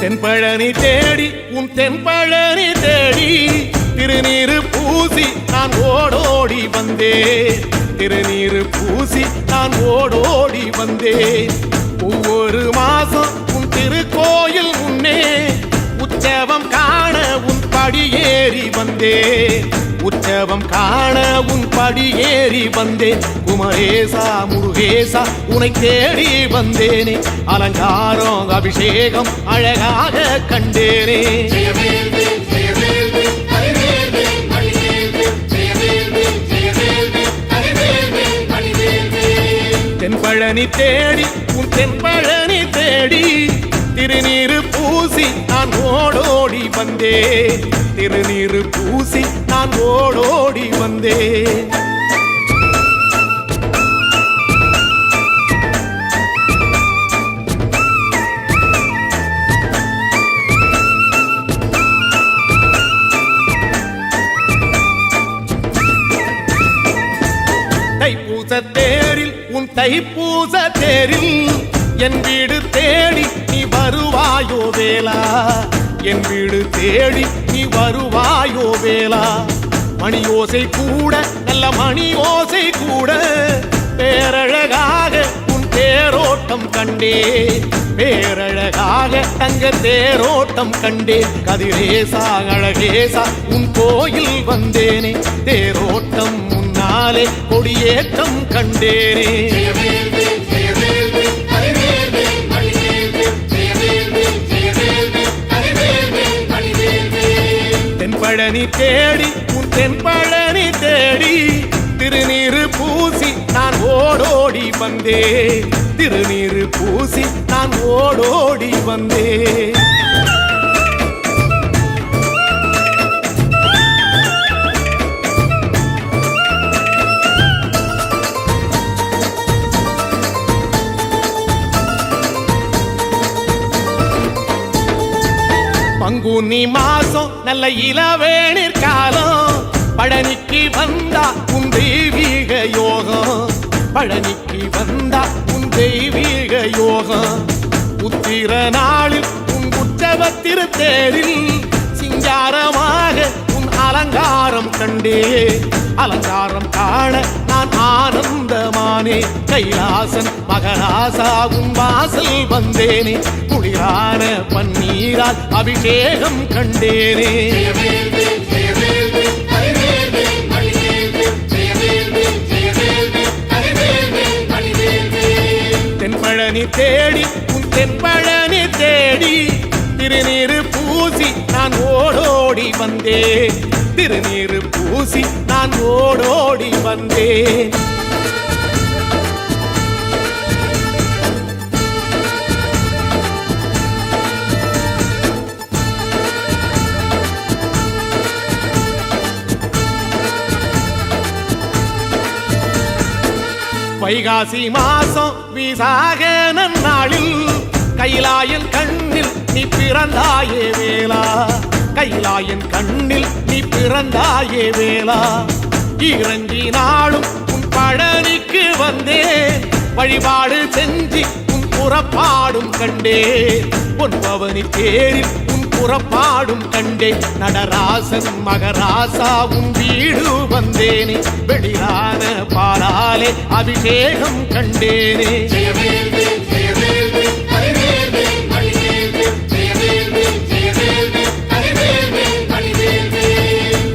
தென்பழனி தேடி உன் தென்பழனி தேடி திருநீரு பூசி நான் ஓடோடி வந்தேன். திருநீரு பூசி நான் ஓடோடி வந்தேன். ஒவ்வொரு மாசம் உன் திருக்கோயில் முன்னே உற்சவம் காண உன் படியேறி வந்தேன். உற்சவம் காண உன் படியேறி வந்தேன். குமரேசா முருகேசா உனை தேடி வந்தேனே. அலங்காரம் அபிஷேகம் அழகாக கண்டேனே. தென்பழனி தேடி உன் தென்பழனி தேடி திருநீரு பூசி நான் ஓடோடி வந்தேன். திருநீரு பூசி நான் ஓடோடி வந்தேன். தைப்பூச தேரில் உன் தைப்பூச தேரில் என் வீடு தேடி நீ வருவாயோ வேளா. என் வீடு தேடி நீ வருவாயோ வேளா. மணியோசை கூட நல்ல மணியோசை கூட பேரழகாக உன் தேரோட்டம் கண்டே. பேரழகாக தங்க தேரோட்டம் கண்டே. கதிரேசா அழகேசா உன் கோயில் வந்தேனே. தேரோட்டம் முன்னாலே கொடியேற்றம் கண்டேனே. தென்பழனி தேடி உன் தென்பழனி தேடி திருநீரு பூசி நான் ஓடோடி வந்தேன். திருநீரு பூசி நான் ஓடோடி வந்தேன். பங்குனி மாசம் நல்ல இளவேணிற் காலம். பழனிக்கு வந்தா உன் தெய்வீக யோகம். பழனிக்கு வந்தா உன் தெய்வீக யோகம். உத்திர நாளில் உன் உற்சவ திருத்தேரில் சிங்காரமாக உன் அலங்காரம் கண்டே. அலங்காரம் காண நான் ஆனந்தமானே. கைலாசன் மகராசா உன் வாசல் வந்தேனே. குளிரான பன்னீரால் அபிஷேகம் கண்டேனே. தென்பழனி தேடி உன் தென்பழனி தேடி திருநீரு பூசி நான் ஓடோடி வந்தேன். திருநீரு பூசி நான் ஓடோடி வந்தேன். வைகாசி மாசம் விசாக நன்னாளில் கைலாயன் கண்ணில் நீ பிறந்தாயே வேளா. கைலாயன் கண்ணில் நீ பிறந்தாயே வேளா. இறங்கி நாளும் உன் பழனிக்கு வந்தேன். வழிபாடு செஞ்சு உன் புறப்பாடும் கண்டே. பொன்பவனி தேரில் உன் புறப்பாடும் கண்டே. நடராசன் மகராசா உன் வீடு வந்தேனே. வெளியான பாலாலே அபிஷேகம் கண்டேனே.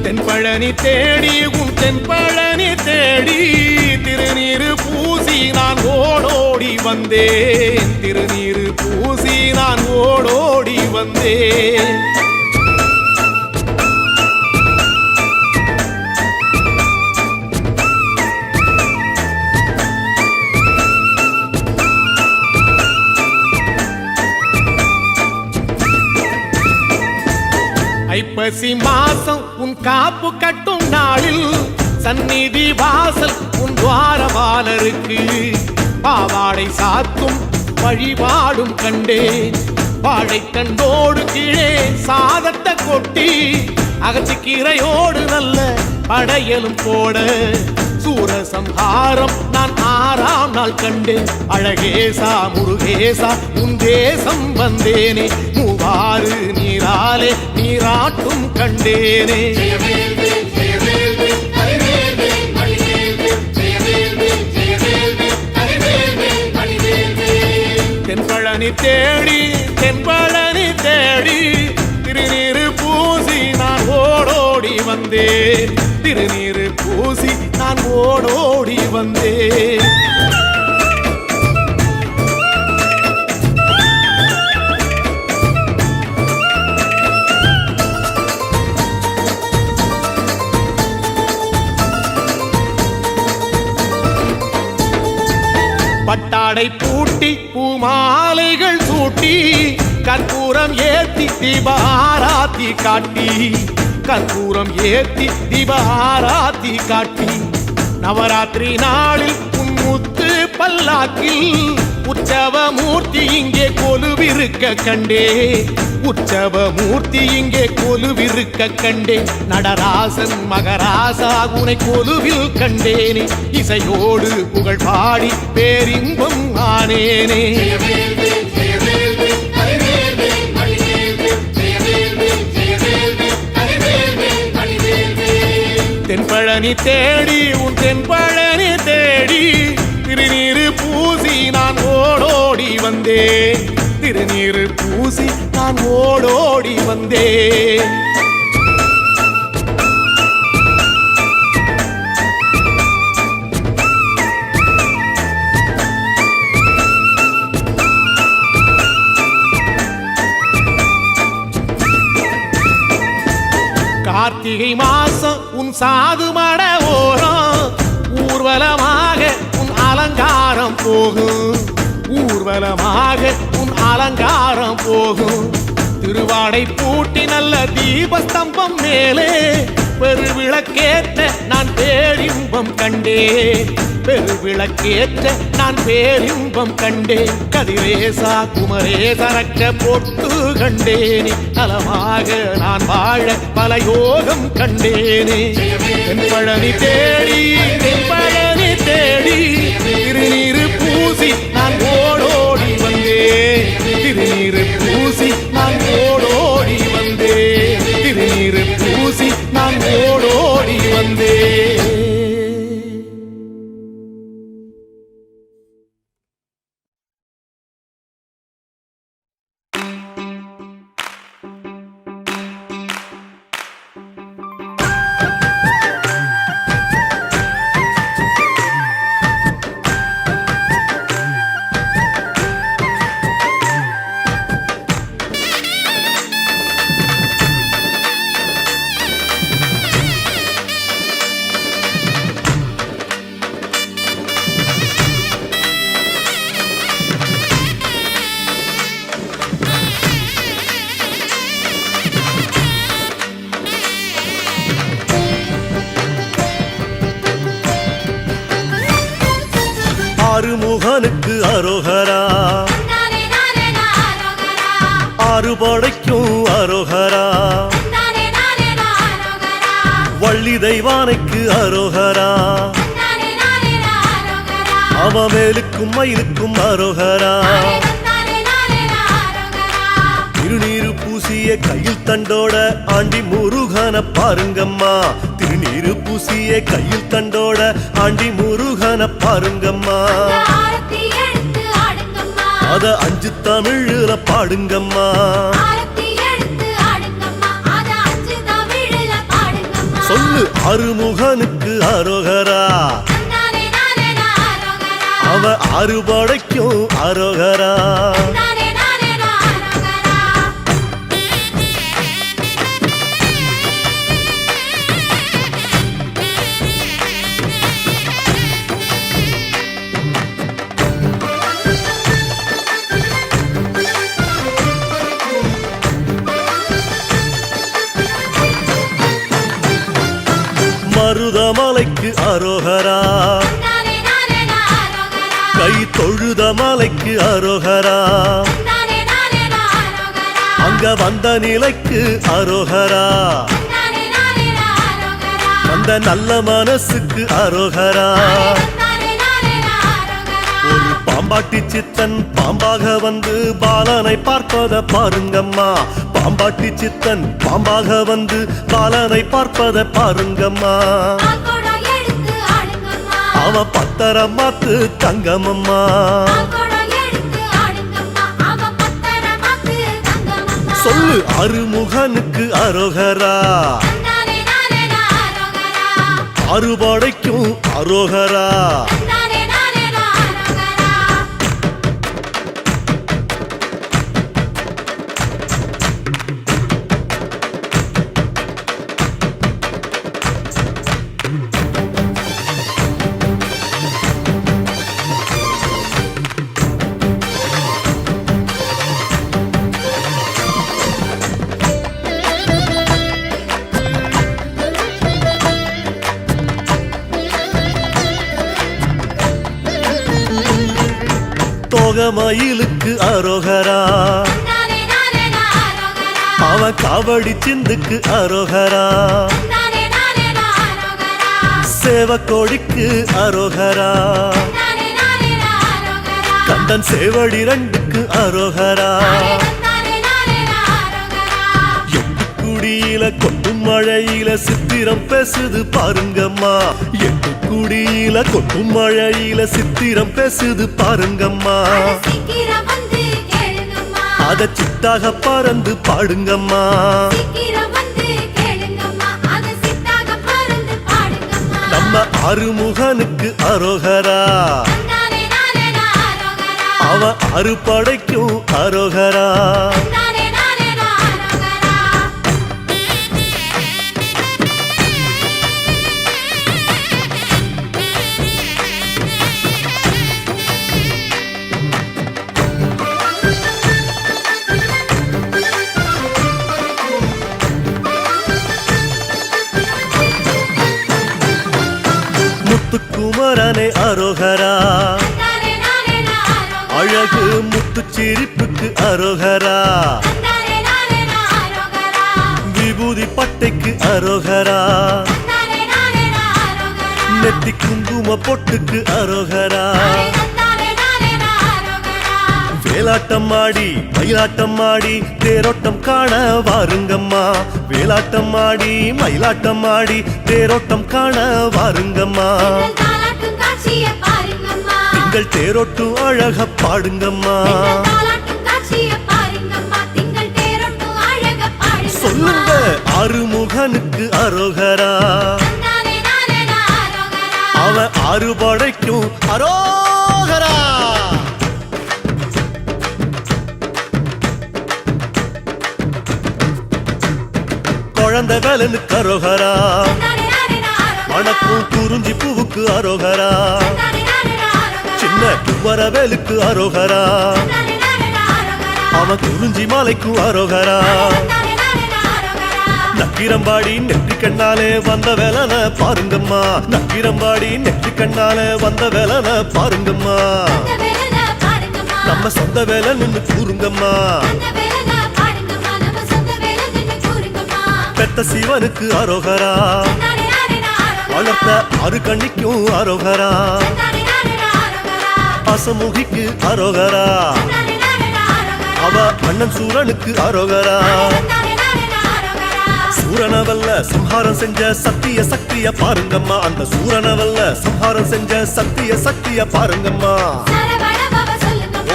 தென்பழனி தேடி உன் தென்பழனி தேடி திருநீரு பூசி நான் ஓடோடி வந்தேன். திருநீரு பூசி நான் ஓடோடி வந்தேன். ஐப்பசி மாசம் உன் காப்பு கட்டும் நாளில் சந்நிதி வாசல் உன் துவாரபாலருக்கு பாவாடை சாத்தும் வழிபாடும் கண்டேன். வாழைத்தண்டோடு கீழே சாதத்தை கொட்டி அகச்சிக்கீரையோடு நல்ல படையலும் போட சூரசம்ஹாரம் நான் 6ஆம் நாள் கண்டேன். அழகேசா முருகேசா உன் தேசம் வந்தேனே. ஆறு நீராலே நீராட்டும் கண்டேனே. தென்பழனி தேடி தென்பழனி தேடி திருநீரு பூசி நான் ஓடோடி வந்தேன். திருநீரு பூசி நான் ஓடோடி வந்தேன். பட்டாடை பூட்டி பூமாலைகள் சூட்டி கற்பூரம் ஏத்தி தீபாராத்தி காட்டி கற்பூரம் ஏத்தி தீபாராத்தி காட்டி நவராத்திரி நாளில் முத்து பல்லாக்கில் உற்சவ மூர்த்தி இங்கே கொலுவிருக்க கண்டே. உற்சவ மூர்த்தி இங்கே கொலுவிருக்க கண்டே. நடராசன் மகராசா உனை கொலுவில் கண்டேனே. இசையோடு புகழ் பாடி பேரின்பம் ஆனேனே. தென்பழனி தேடி உன் தென்பழனி தேடி திருநீரு பூசி நான் ஓடோடி வந்தேன். திருநீரு பூசி நான் ஓடோடி வந்தேன். கார்த்திகை மாசம் உன் சாது மட ஓரம் ஊர்வலமாக உன் அலங்காரம் போகும். ஊர்வலமாக உன் அலங்காரம் போகும். திருவாடை பூட்டி நல்ல தீபஸ்தம்பம் மேலே பெருவிளக்கேற்ற நான் பேரின்பம் கண்டேன். பெருவிளக்கேற்ற நான் பேரின்பம் கண்டேன். கதிரேசா குமரேசரக்க பொட்டு கண்டேனே. நலமாக நான் வாழ பல யோகம் கண்டேனே. தென்பழனி தேடி தென்பழனி தேடி திருநீரு பூசி நான் ஓடோடி வந்தேன். திருநீரு பூசி நான் ஓடோடி வந்தேன். திருநீரு பூசி நான் ஓடோடி வந்தேன். ஆறுமுகனுக்கு அரோகரா. ஆறுபடைக்கும் அரோகரா. வள்ளி தெய்வானைக்கு அரோகரா. அவமேலுக்கும் மயிலுக்கும் அரோகரா. திருநீரு பூசிய கையில் தண்டோட ஆண்டி முருகன பாருங்கம்மா. திருநீரு பூசிய கையில் தண்டோட ஆண்டி முருகன பாருங்கம்மா. அத 5 தமிழ்ல பாடுங்கம்மா. சொல்லு ஆறுமுகனுக்கு அரோகரா. அவ ஆறுபடைக்கும் அரோகரா. மருதமலைக்கு அரோகரா. கை தொழுத மலைக்கு அரோகரா. அங்க வந்த நிலைக்கு அரோகரா. அந்த நல்ல மனசுக்கு அரோகரா. ஒரு பாம்பா பாம்பாட்டி சித்தன் பாம்பாக வந்து பாலனை பார்ப்பத பாருங்கம்மா பாம்பாட்டி சித்தன் பாம்பாக வந்து பாலனை பார்ப்பத பாருங்கம்மா அவன் பத்தரமாத்து தங்கமம்மா சொல்லு அருமுகனுக்கு அரோகரா அறுபடைக்கும் அரோகரா மயிலுக்கு அரோகரா அவன் காவடி சிந்துக்கு அரோகரா சேவக்கோடிக்கு அரோகரா கந்தன் சேவடி ரெண்டுக்கு அரோகரா குடியில கொட்டும் மழையில சித்திரம் பேசுது பாருங்கம்மா எட்டு குடியில கொட்டும் மழையில சித்திரம் பேசுது பாருங்கம்மா அத சித்தாக பறந்து பாடுங்கம்மா நம்ம அருமுகனுக்கு அரோகரா அவன் அறுபடைக்கும் அரோகரா முத்துக்குமரனே அரோகரா அழகு முத்து சிரிப்புக்கு அரோகரா விபூதி பட்டைக்கு அரோகரா நெத்தி குங்கும பொட்டுக்கு அரோகரா வேலாட்டம் ஆடி மயிலாட்டம் ஆடி தேரோட்டம் காண வாருங்கம்மா வேலாட்டம் ஆடி மயிலாட்டம் ஆடி தேரோட்டம் காண வாருங்கம்மா திங்கள் தேரோட்டும் அழக பாடுங்கம்மா சொல்லுங்க அருமுகனுக்கு அரோகரா அவன் அறுபடைக்கும் அரோகரா குழந்தை வேலனுக்கு அரோகரா வணக்கம் குறிஞ்சி பூவுக்கு அரோகரா சின்ன குமரவேலுக்கு அரோகரா அவன் குறிஞ்சி மாலைக்கு அரோகரா நக்கிரம்பாடி நெற்றி கண்ணாலே வந்த வேலன பாருங்கம்மா நக்கிரம்பாடி நெற்றி கண்ணாலே வந்த வேலன பாருங்கம்மா நம்ம சொந்த வேலை நின்னு கூறுங்கம்மா பெத்த சிவனுக்கு அரோகரா வளர்த்த அரு கண்ணிக்கும் அரோகரா அசமுகிக்கு அரோகரா அவ அண்ணன் சூரனுக்கு அரோகரா சூரனவல்ல சம்ஹாரம் செஞ்ச சத்திய சக்திய பாருங்கம்மா அந்த சூரனவல்ல சம்ஹாரம் செஞ்ச சத்திய சக்திய பாருங்கம்மா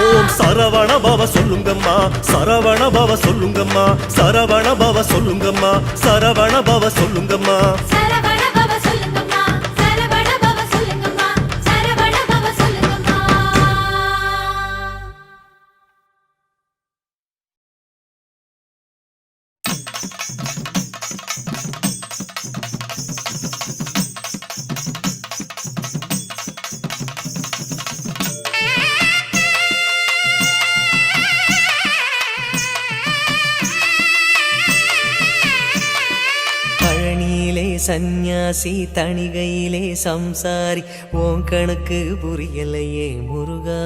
ஓம் சரவண பவ சொல்லுங்கம்மா சரவண பவ சொல்லுங்கம்மா சரவண பவ சொல்லுங்கம்மா சரவண பவ சொல்லுங்கம்மா சந்நியாசி தணிகையிலே சம்சாரி ஓன் கணக்கு புரியலையே முருகா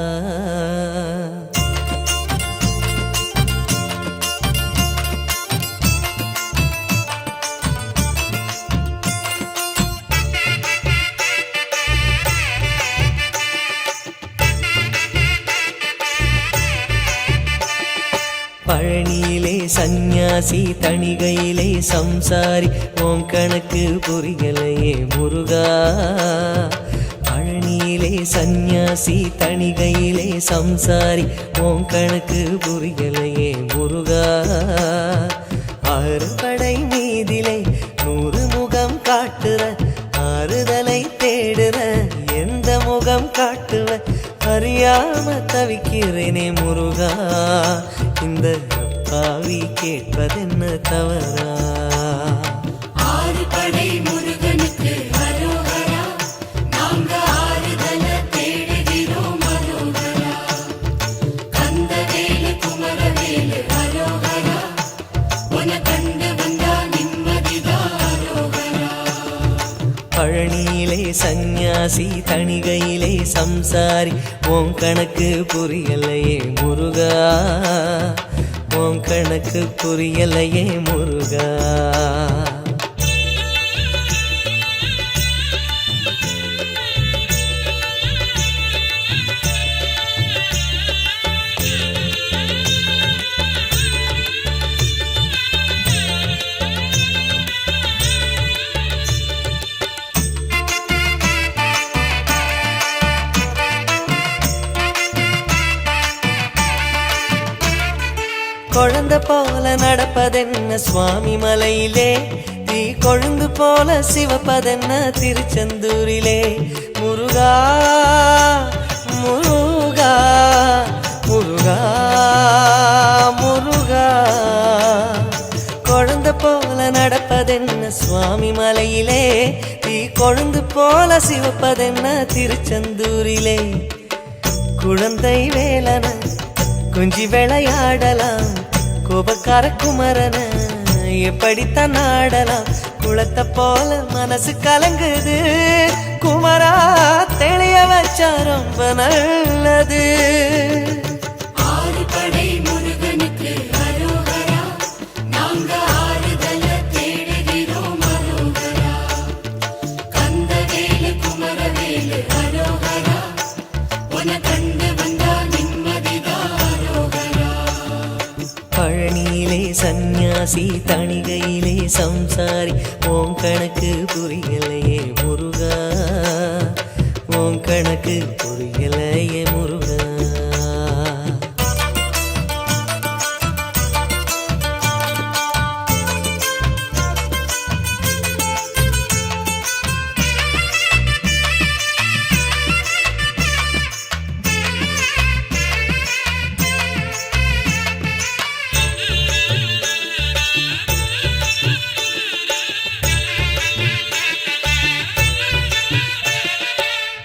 பழனியிலே சந்நியாசி தணிகையிலே சம்சாரி உன் கணக்கு புரியலையே முருகா பழனியிலே சந்நியாசி தணிகையிலே சம்சாரி உன் கணக்கு புரியலையே முருகா ஆறுபடை மீதிலே 100 முகம் காட்டுற ஆறுதலை தேடுற எந்த முகம் காட்டுவ அறியாம தவிக்கிறேனே முருகா இந்த அப்பாவி கேட்பதென்ன தவறா ஆறுபடை முருகனுக்கு அரோகரா நாங்க ஆறுதல தேடுகிறோம் அரோகரா கந்தவேலு குமரவேலு அரோகரா உன கண்டு வந்தா நிம்மதிதான் அரோகரா பழனியிலே சந்நியாசி தணிகையிலே சம்சாரி உன் கணக்கு புரியலையே முருகா உன் கணக்கு புரியலையே முருகா குழந்தை போல நடப்பதென்ன சுவாமி மலையிலே தீ கொழுந்து போல சிவப்பதென்ன திருச்செந்தூரிலே முருகா முருகா முருகா முருகா குழந்தை போல நடப்பதென்ன சுவாமி மலையிலே தீ கொழுந்து போல சிவப்பதென்ன திருச்செந்தூரிலே குழந்தை வேலன கொஞ்சி விளையாடலாம் கோபக்கார குமரன எப்படித்தான் ஆடலாம் குளத்தை போல மனசு கலங்குது குமரா தெளிய வச்சா ரொம்ப நல்லது ஆறுபடை முருகனுக்கு அரோகரா நாங்க ஆறுதல தேடுகிறோம் அரோகரா கந்தவேலு குமரவேலு அரோகரா உன கண்டு வந்தா நிம்மதிதான் அரோகரா பழனியிலே சந்நியாசி தணிகையிலே சம்சாரி உன் கணக்கு புரியலையே முருகா உன் கணக்கு புரியலையே முருகா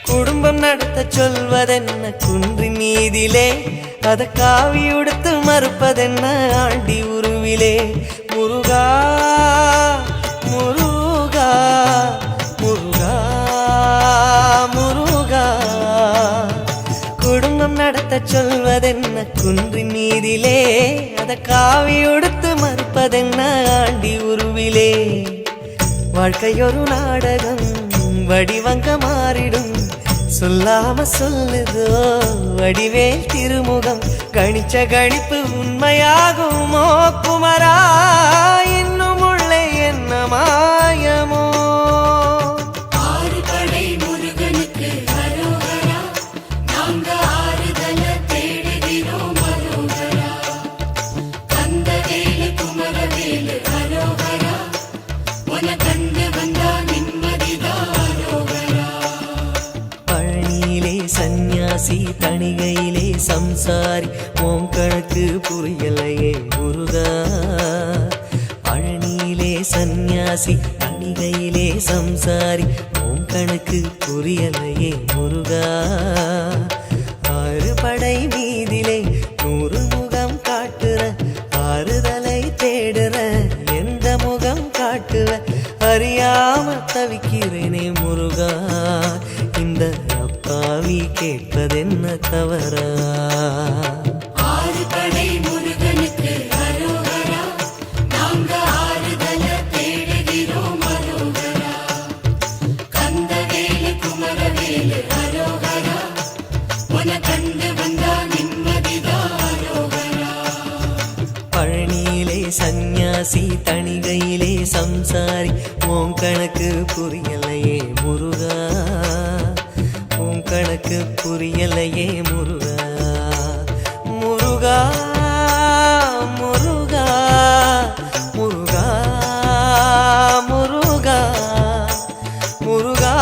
குடும்பம் நடத்த சொல்வதென்ன குன்றின் மீதிலே அத காவி உடுத்து மறுப்பதென்ன ஆண்டி உருவிலே முருகா முருகா முருகா முருகா குடும்பம் நடத்த சொல்வதென்ன குன்றின் மீதிலே அத காவி உடுத்து மறுப்பதென்ன ஆண்டி உருவிலே வாழ்க்கையொரு நாடகம் வடிவங்க மாறிடும் சொல்லாம சொல்லுதோ வடிவேல் திருமுகம் கணிச்ச கணிப்பு உண்மையாகுமோ குமரா இன்னும் உள்ளே என்ன மாயமோ ஆறுபடை முருகனுக்கு அரோகரா நாங்க ஆறுதல தேடுகிறோம் அரோகரா கந்தவேலு குமரவேலு அரோகரா உன கண்டு வந்தா நிம்மதிதான் அரோகரா பழனியிலே சந்நியாசி தணிகையிலே சம்சாரி உன் கணக்கு புரியலையே முருகா பழனியிலே சந்நியாசி தணிகையிலே சம்சாரி உன் கணக்கு புரியலையே முருகா ஆறுபடை மீதிலே 100 முகம் காட்டுற ஆறுதலை தேடுற எந்த முகம் காட்டுவ அறியாம தவிக்கிறேனே முருகா இந்த அப்பாவி கேட்பதென்ன தவறா ஆறுபடை முருகனுக்கு அரோகரா நாங்க ஆறுதல தேடுகிறோம் அரோகரா கந்தவேலு குமரவேலு அரோகரா உன கண்டு வந்தா நிம்மதிதான் அரோகரா சன்னியாசி தணிகையிலே சம்சாரி உன் கணக்கு புரியலையே முருகா உன் கணக்கு புரியலையே முருகா முருகா முருகா முருகா முருகா முருகா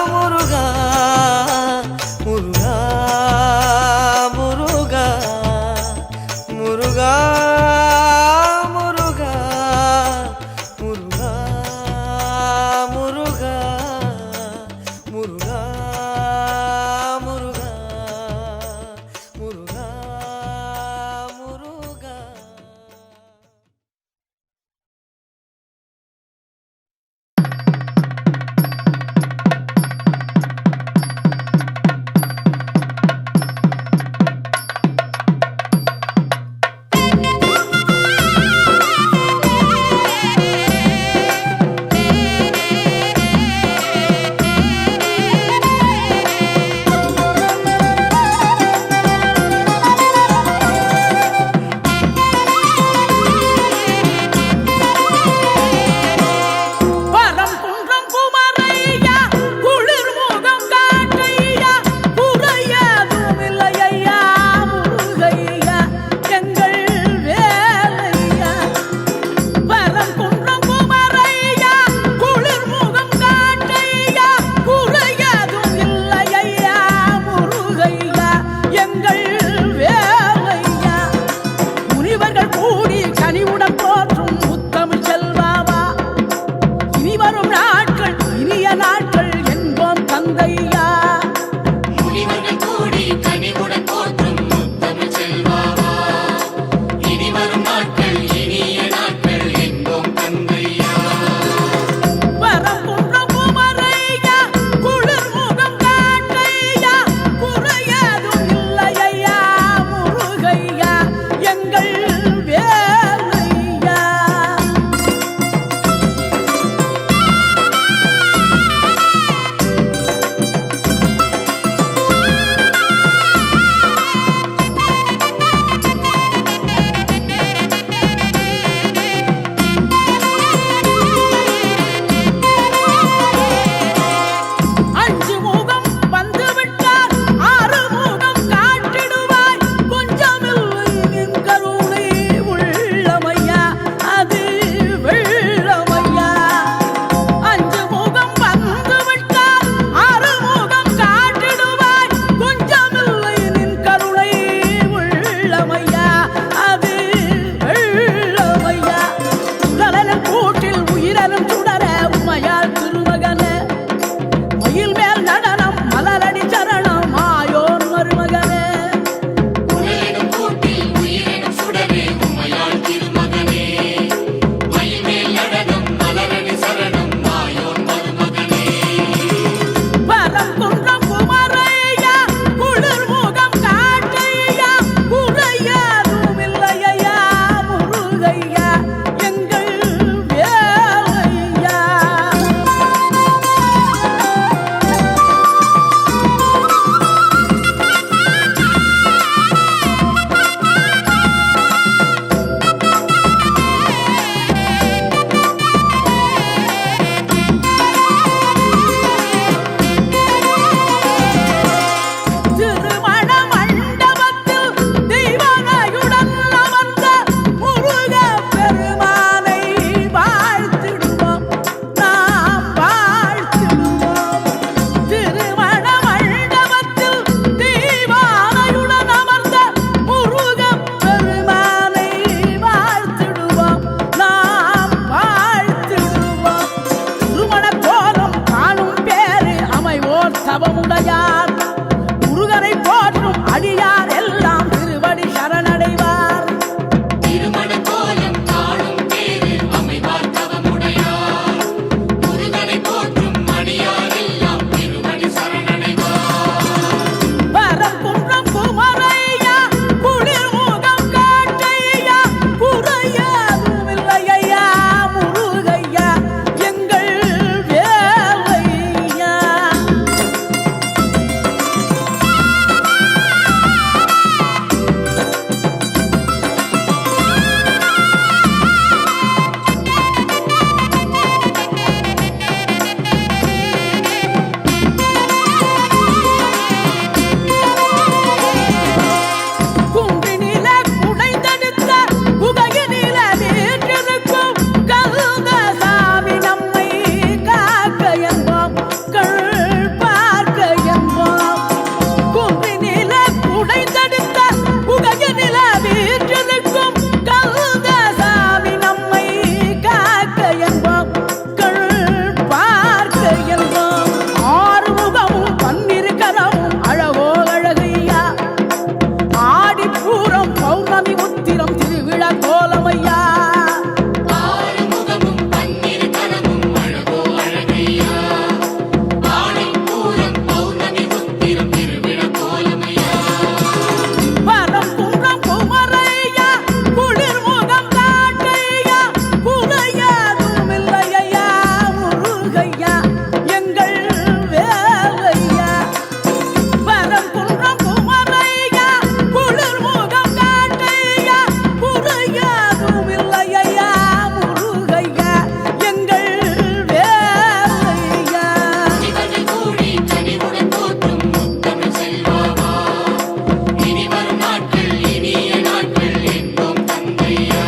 முருகா முருகா முருகா முருகா முருகா முருகா முருகா முருகா முருகா முருகா குமரன் குன்றம் குமரையா குளிர் முகம் காட்டையா குறையாதும் இல்லையா முருகையா எங்கள் வேலையா இவர்கள் கூடி கனிவுடன் போற்றும் முத்தமிழ் செல்வாவா இனி வரும் நாட்கள் இனிய நாட்கள் என்போம் தந்தையா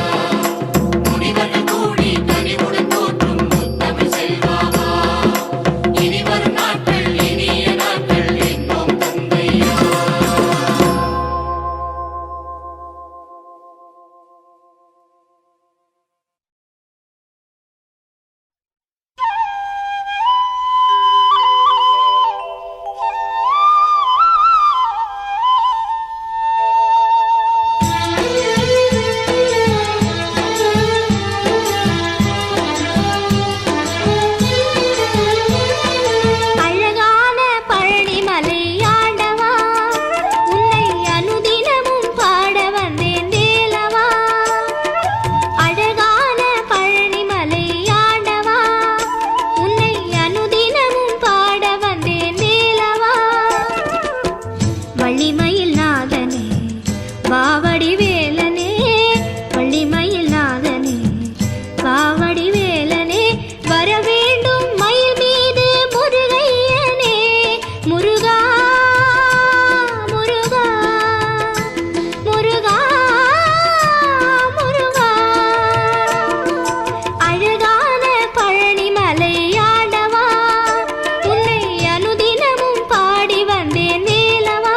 முனிவர்கள் கூடி கனிவுடன் போற்றும் முத்தமிழ் செல்வாவா இனி வரும் நாட்கள் இனிய நாட்கள் என்போம் தந்தையா அழகான பழனிமலை ஆண்டவா உன்னை அனுதினமும் பாட வந்தேன் வேலவா அழகான பழனிமலை ஆண்டவா உன்னை அனுதினமும் பாட வந்தேன் வேலவா வள்ளிமயில் நாதனே வாவடி வேலனே வள்ளிமயில் நாதனே வாவடி வேலனே வர வேண்டும் மயில் மீது முருகையனே முருகா முருகா முருகா முருகா அழகான பழனிமலை ஆண்டவா உன்னை அனுதினமும் பாடி வந்தேன் வேலவா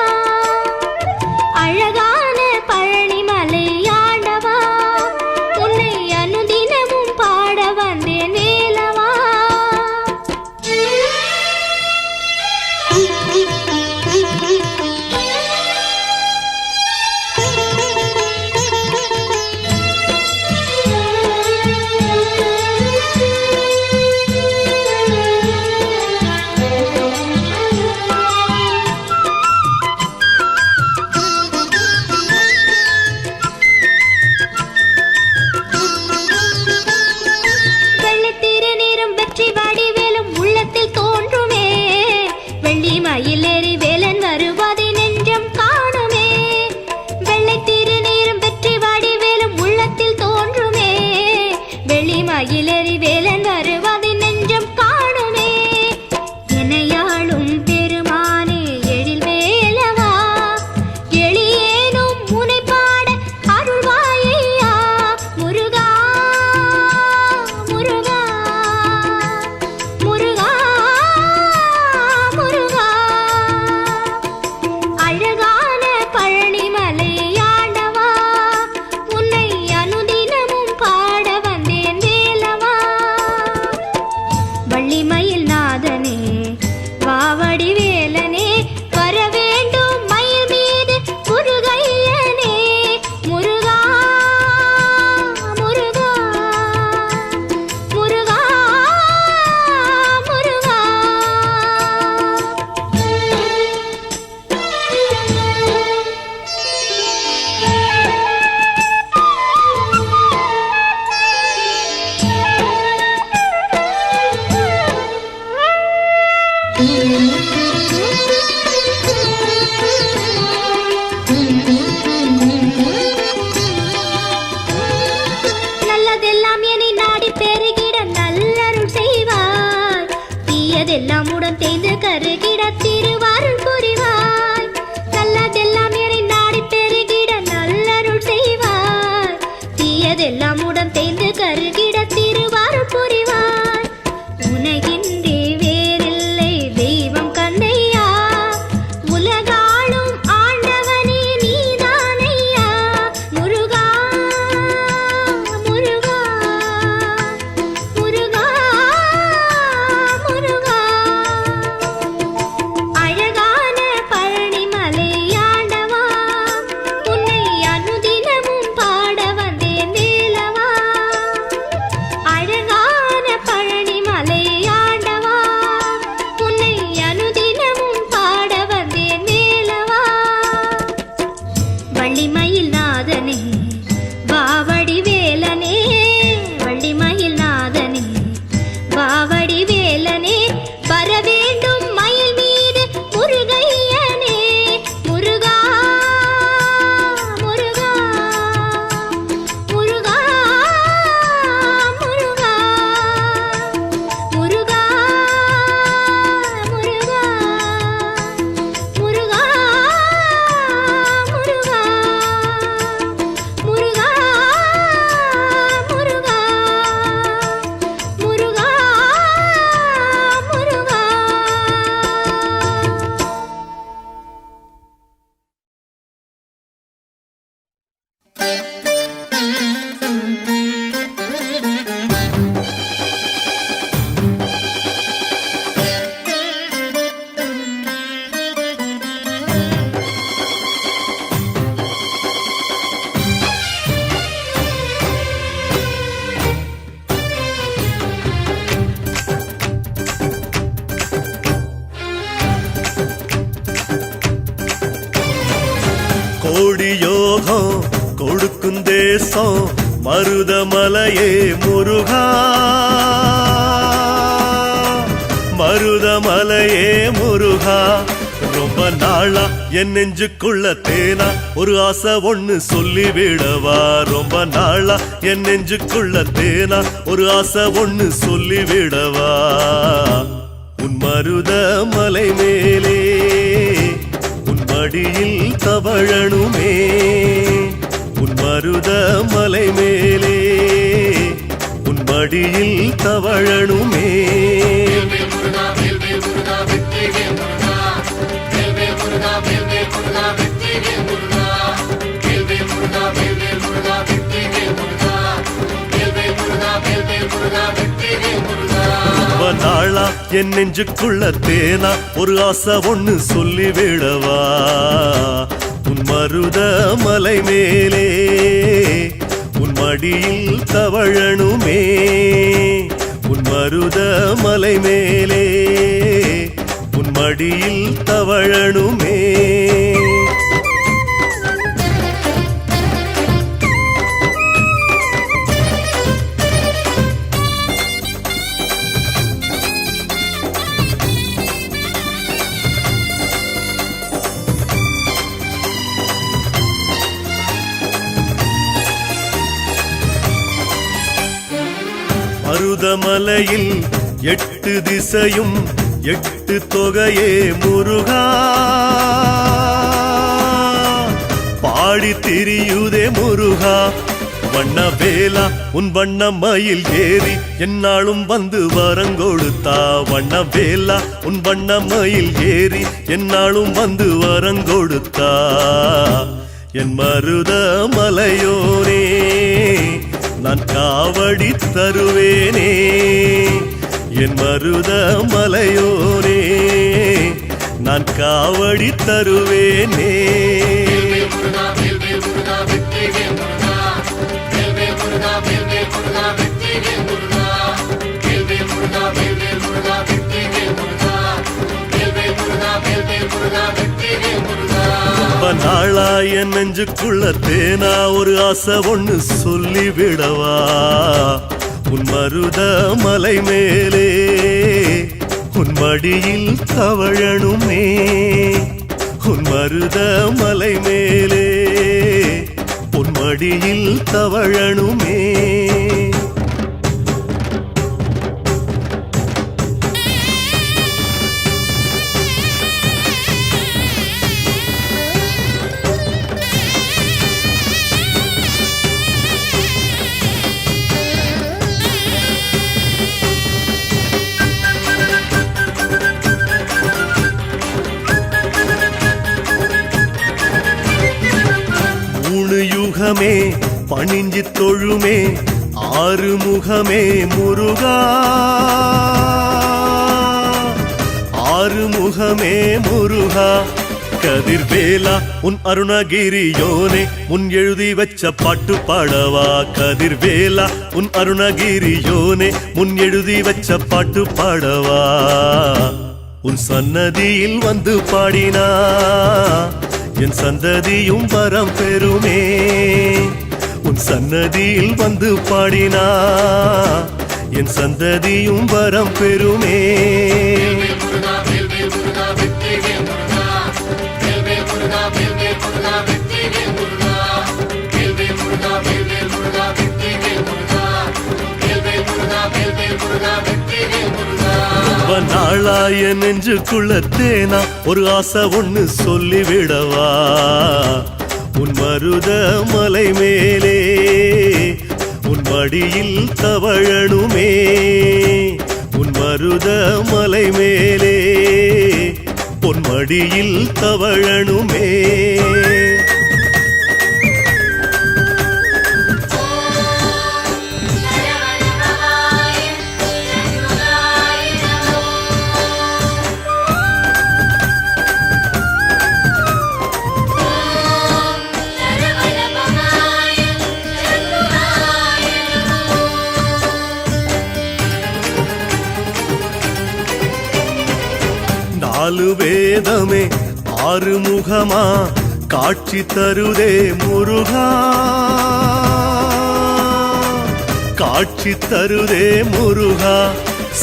கோடி யோகம் கொடுக்கும் தேசம் மருதமலையே முருகா, மருதமலையே முருகா. ரொம்ப நாளா என் நெஞ்சுக்குள்ள தேனா ஒரு ஆசை ஒண்ணு சொல்லிவிடவா. ரொம்ப நாளா என் நெஞ்சுக்குள்ள தேனா ஒரு ஆசை ஒண்ணு சொல்லிவிடவா. உன் மருதமலை மேலே உன் மடியில் தவழணுமே, உன் மருதமலை மேலே உன் மடியில் தவழணுமே. ரொம்ப நாளா என் நெஞ்சுக்குள்ள தேனா ஒரு ஆசை ஒண்ணு சொல்லிவிடவா. உன் மருதமலை மேலே உன் மடியில் தவழணுமே, உன் மருதமலை மேலே உன் மடியில் தவழணுமே. மருதமலையில் 8 திசையும் 8 தொகையே முருகா, பாடி திரியுதே முருகா. வண்ண வேலா உன் வண்ண மயில் ஏறி என்னாலும் வந்து வரங்கொடுத்தா. வண்ண வேலா உன் வண்ண மயில் ஏறி என்னாலும் வந்து வரங்கொடுத்தா. என் மருதமலையோனே நான் காவடி தருவேனே, என் மருதமலையோனே நான் காவடி தருவேனே. ரொம்ப நாளா என் நெஞ்சுக்குள்ள தேனா ஒரு ஆசை ஒண்ணு சொல்லிவிடவா. உன் மருதமலை மேலே உன் மடியில் தவழணுமே, உன் மருதமலை மேலே உன் மடியில் தவழணுமே. யுகமே பணிஞ்சி தொழுமே ஆறுமுகமே முருகா, ஆறுமுகமே முருகா. கதிர்வேலா உன் அருணகிரியோனே முன் எழுதி வச்ச பாட்டு பாடவா. கதிர்வேலா உன் அருணகிரியோனே முன் எழுதி வச்ச பாட்டு பாடவா. உன் சன்னதியில் வந்து பாடினா என் சந்ததியும் வரம் பெறுமே, உன் சன்னதியில் வந்து பாடினா என் சந்ததியும் வரம் பெறுமே. ரொம்ப நாளா என் நெஞ்சுக்குள்ள தேனா ஒரு ஆசை ஒண்ணு சொல்லிவிடவா. உன் மருதமலை மேலே உன் மடியில் தவழணுமே, உன் மருதமலை மேலே உன் மடியில் தவழணுமே. நாலு வேதமே ஆறுமுகமா காட்சி தருதே முருகா காட்சி தருதே முருகா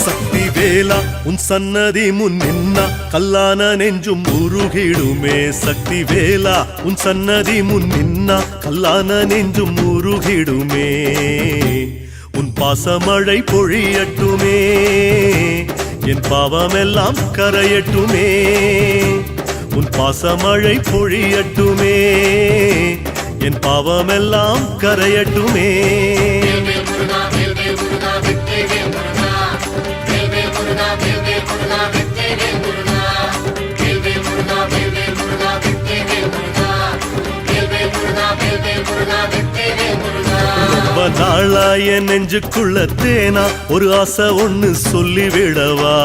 சக்தி வேலா உன் சன்னதி முன் நின்னா கல்லான நெஞ்சும் உருகிடுமே சக்தி வேலா உன் சன்னதி முன் நின்னா கல்லான நெஞ்சும் உருகிடுமே உன் பாசமழை பொழியட்டுமே என் பாவமெல்லாம் கரையட்டுமே உன் பாசமழை பொழியட்டுமே என் பாவமெல்லாம் கரையட்டுமே ரொம்ப நாளா என் நெஞ்சுக்குள்ள தேனா ஒரு ஆசை ஒண்ணு சொல்லிவிடவா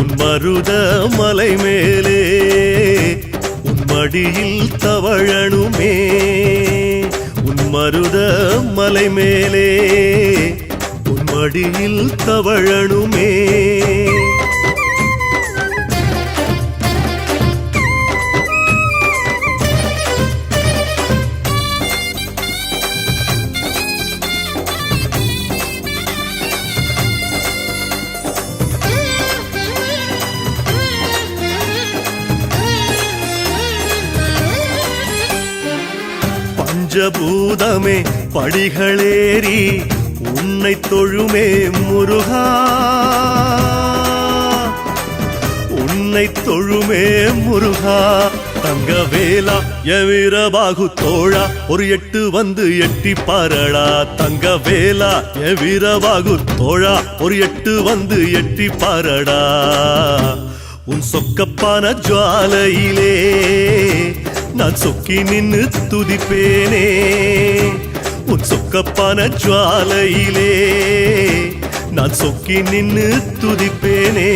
உன் மருத மலை மேலே உன் மடியில் தவழணுமே உன் மருத மலை மேலே உன் மடியில் தவழணுமே பஞ்சபூதமே படிகளேறி உன்னை தொழுமே முருகா உன்னை தொழுமே முருகா தங்க வேலா எவீரபாகு தோழா ஒரு எட்டு வந்து எட்டி பாரடா தங்க வேலா எவீரபாகு தோழா ஒரு எட்டு வந்து எட்டி பாரடா உன் சொக்கப்பான ஜுவாலையிலே நான் சொக்கி நின்னு துதிப்பேனே உன் சொக்கப்பான ஜுவாலையிலே நான் சொக்கி நின்னு துதிப்பேனே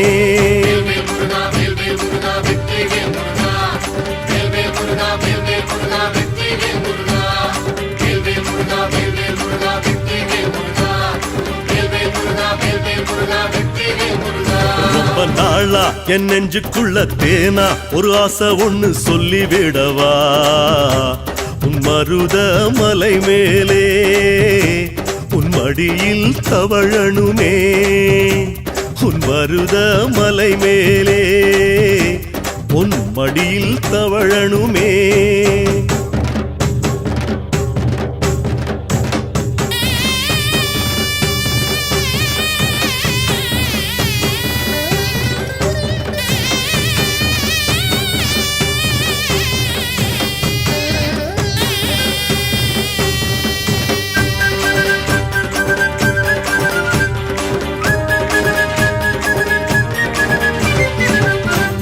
ரொம்ப நாளா என் நெஞ்சுக்குள்ள தேனா ஒரு ஆசை ஒண்ணு சொல்லிவிடவா உன் மருத மலை மேலே உன் மடியில் தவழணுமே உன் மருத மலை மேலே உன் மடியில் தவழணுமே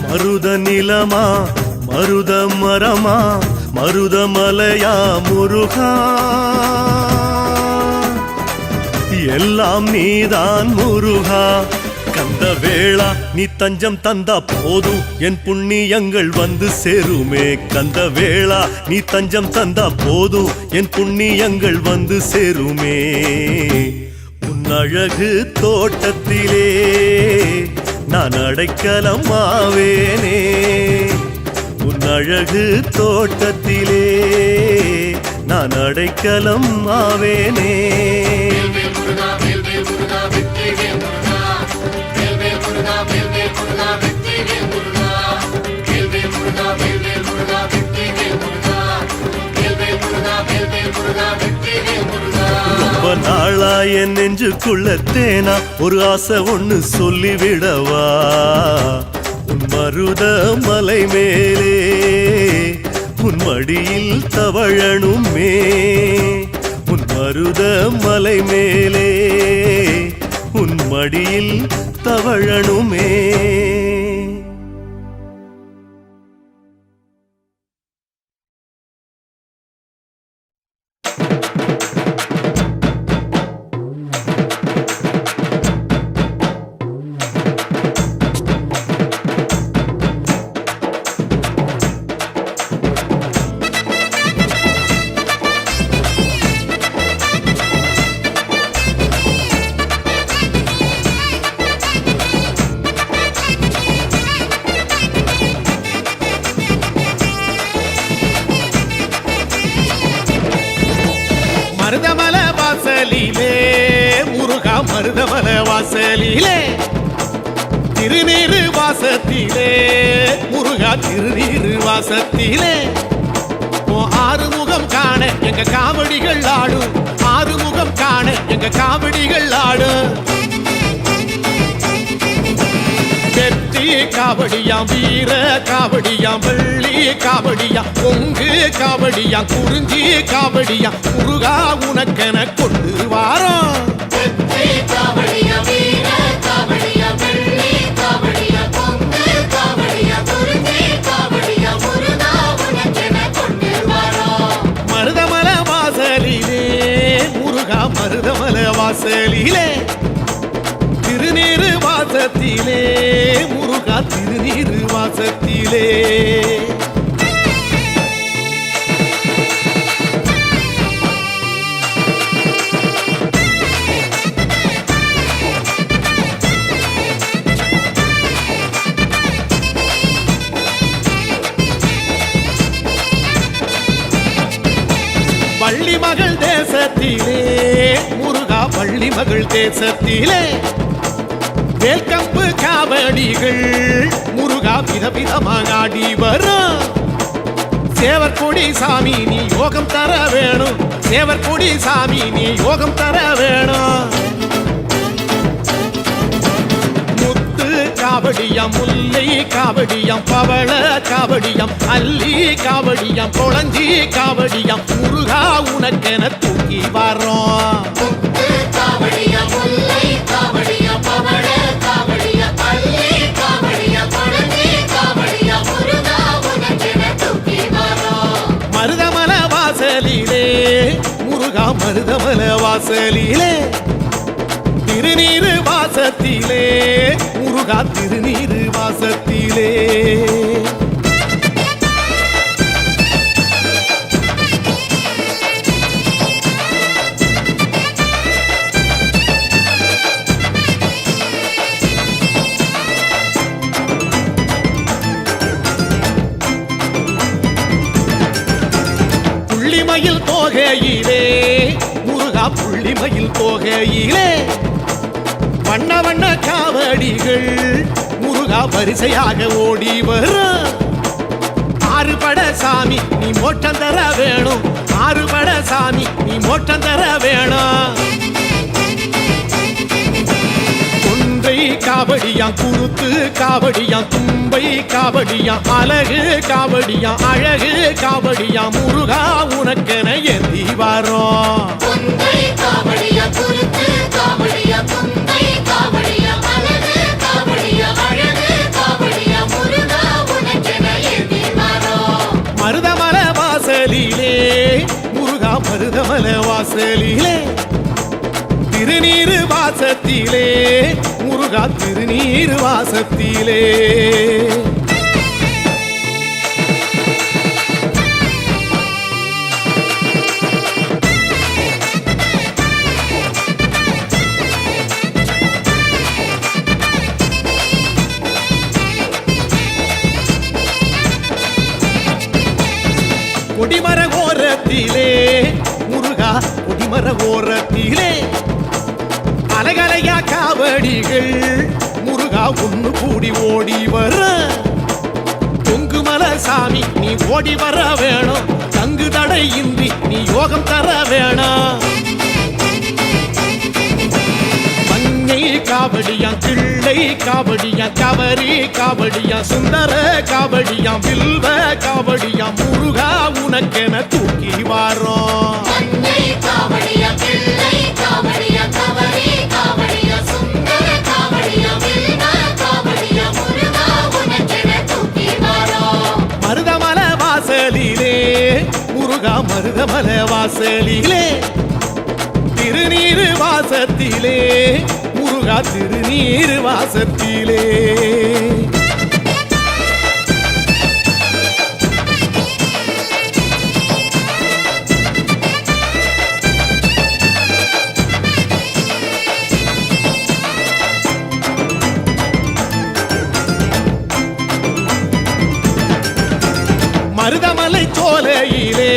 மருத நிலமா மருத மரமா மருத மலையா முருகா எல்லாம் நீதான் முருகா கந்த வேளா நீ தஞ்சம் தந்தா போதும் என் புண்ணியங்கள் வந்து சேருமே கந்த வேளா நீ தஞ்சம் தந்தா போதும் என் புண்ணியங்கள் வந்து சேருமே உன் அழகு தோட்டத்திலே நான் அடைக்கலம் ஆவேனே உன் அழகு தோட்டத்திலே நான் அடைக்கலம் ஆவேனே ரொம்ப நாளா என் நெஞ்சுக்குள்ள தேனா ஒரு ஆசை ஒண்ணு சொல்லிவிடவா உன் மருத மலை மேலே உன் மடியில் தவழணுமே உன் மருத மலை மேலே உன் மடியில் தவழணுமே மருதமல வாசலிலே முருகா மருதமல வாசலிலே திருநீரு வாசத்திலே முருகா திருநீரு வாசத்திலே ஆறுமுகம் காண எங்க காவடிகள் ஆடும் ஆறுமுகம் காண எங்க காவடிகள் ஆடும் வெற்றி காவடியாம் வீர காவடியாம் வெள்ளி காவடியாம் பொங்கு காவடியாம் குறிஞ்சி காவடியாம் முருகா உனக்கென கொண்டு வாரோம் வெற்றி காவடியா வீர காவடியா வெள்ளி காவடியா பொங்கு காவடியா குறிஞ்சி காவடியா முருகா உனக்கென கொண்டு வரோம் மருதமல வாசலிலே முருகா மருதமல வாசலிலே திருநீரு வாசத்திலே முருகா திருநீரு வாசத்திலே வள்ளி மகள் தேசத்திலே முருகா வள்ளி மகள் தேசத்திலே வேல்கம்பு காவடிகள் முருகா விதவிதமாக ஆடி வரும் சேவற்கொடி சாமி நீ யோகம் தர வேணும் சேவற்கொடி சாமி நீ யோகம் தர வேணும் முத்து காவடியாம் முல்லை காவடியாம் பவள காவடியாம் அல்லி காவடியாம் கொளஞ்சி காவடியாம் முருகா உனக்கென தூக்கி வரோம் முத்து காவடியா முல்லை காவடியா பவள காவடியா அல்லி காவடியா கொளஞ்சி காவடியா முருகா உனக்கென தூக்கி வரோம் மருதமல வாசலிலே முருகா மருதமல வாசலிலே திருநீரு வாசத்திலே முருகா திருநீரு வாசத்திலே புள்ளிமயில் தோகையிலே முருகா புள்ளிமயில் தோகையிலே வண்ண வண்ண காவடிகள் முருகா வரிசையாக ஓடி வரும் ஆறுபட சாமி நீ மோட்டம் தர வேணும் ஆறுபட சாமி நீ மோட்டம் தர வேணும் கொன்றை காவடியாம் குருத்து காவடியாம் தும்பை காவடியாம் அழகு காவடியாம் அழகு காவடியாம் முருகா உனக்கென ஏந்தி வரோம் கொன்றை காவடியா குருத்து காவடியா தும்பை காவடியா அழகு காவடியா அழகு காவடியா முருகா உனக்கென ஏந்தி வரோம் மருதமல வாசலிலே முருகா மருதமல வாசலிலே திருநீரு வாசத்திலே முருகா திருநீரு வாசத்திலே கொடிமர ஓரத்திலே முருகா கொடிமர ஓரத்திலே அலகலையா காவடிகள் முருகா ஒண்ணு கூடி ஓடி வர பொங்குமல சாமி நீ ஓடி வர வேணும் தங்கு தடை இன்றி நீ யோகம் தர வேணும் மங்கை காவடியாம் கிள்ளை காவடியாம் கவரி காவடியாம் சுந்தர காவடியாம் வில்வ காவடியாம் முருகா உனக்கென தூக்கி வாரோம் மங்கை காவடியா பிள்ளை காவடியா கவரி காவடியா சுந்தர காவடியா வில்வ காவடியா முருகா உனக்கென தூக்கி வரோம் மருதமல வாசலிலே முருகா மருதமல வாசலிலே திருநீரு வாசத்திலே முருகா திருநீரு வாசத்திலே மருதமலை சோலையிலே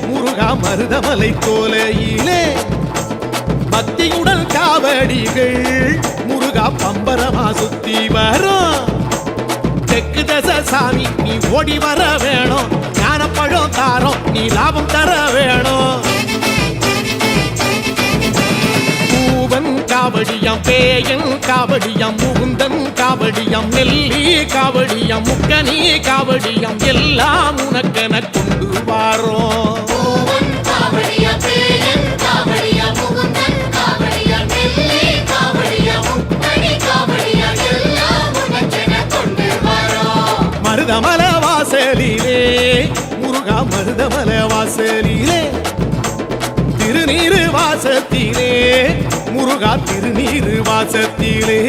முருகா மருதமலை சோலையிலே பக்தியுடன் காவடிகள் முருகா பம்பரமா சுத்தி வரும் தெற்கு தச சாமி நீ ஓடி வர வேணும் ஞானப்பழம் தாரம் நீ லாபம் தர வேணும் பூவன் காவடியாம் பேயன் காவடியாம் முகுந்தன் காவடியாம் நெல்லி காவடியாம் முக்கனி காவடியாம் எல்லாம் உனக்கென கொண்டு வாரோம் பூவன் காவடியா பேயன் காவடியா முகுந்தன் காவடியா நெல்லி காவடியா முக்கனி காவடியா எல்லாம் உனக்கென கொண்டு வரோம் மருதமல வாசலிலே முருகா மருதமல வாசலிலே திருநீரு வாசத்திலே முருகா திருநீரு வாசத்திலே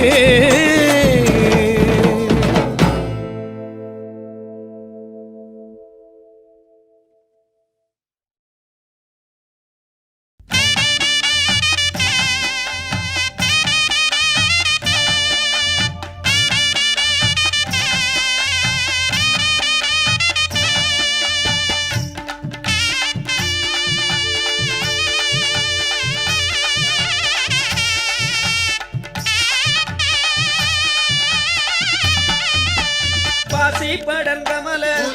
பாசி படர்ந்த மலர்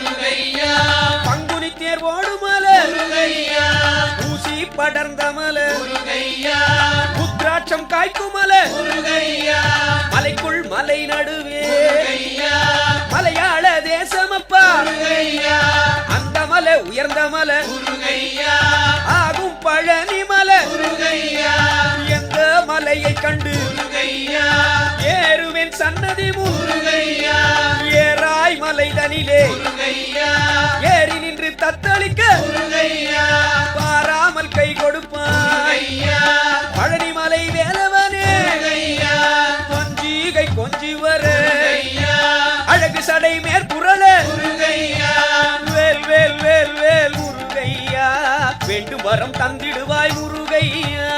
பங்குனி தேர் ஓடும் ஊசி படர்ந்த மலர் புத்ராட்சம் காய்க்கும் மலர் மலைக்குள் மலை நடுவே மலையாள தேசமப்பா அந்த மலை உயர்ந்த மலை ஆகும் பழனி மலை எந்த மலையை கண்டு ஏறுவேன் சன்னதி ஏறாய் மலை தனிலே ஏறி நின்று தத்தளிக்க பாராமல் கை கொடுப்பாய் பழனி மலை வேலவனே கொஞ்சிகை கொஞ்சி வர அழகு சடை மேற்புரள வேல் வேல் வேல் வேல் முருகையா வேண்டும் வரம் தந்திடுவாய் முருகையா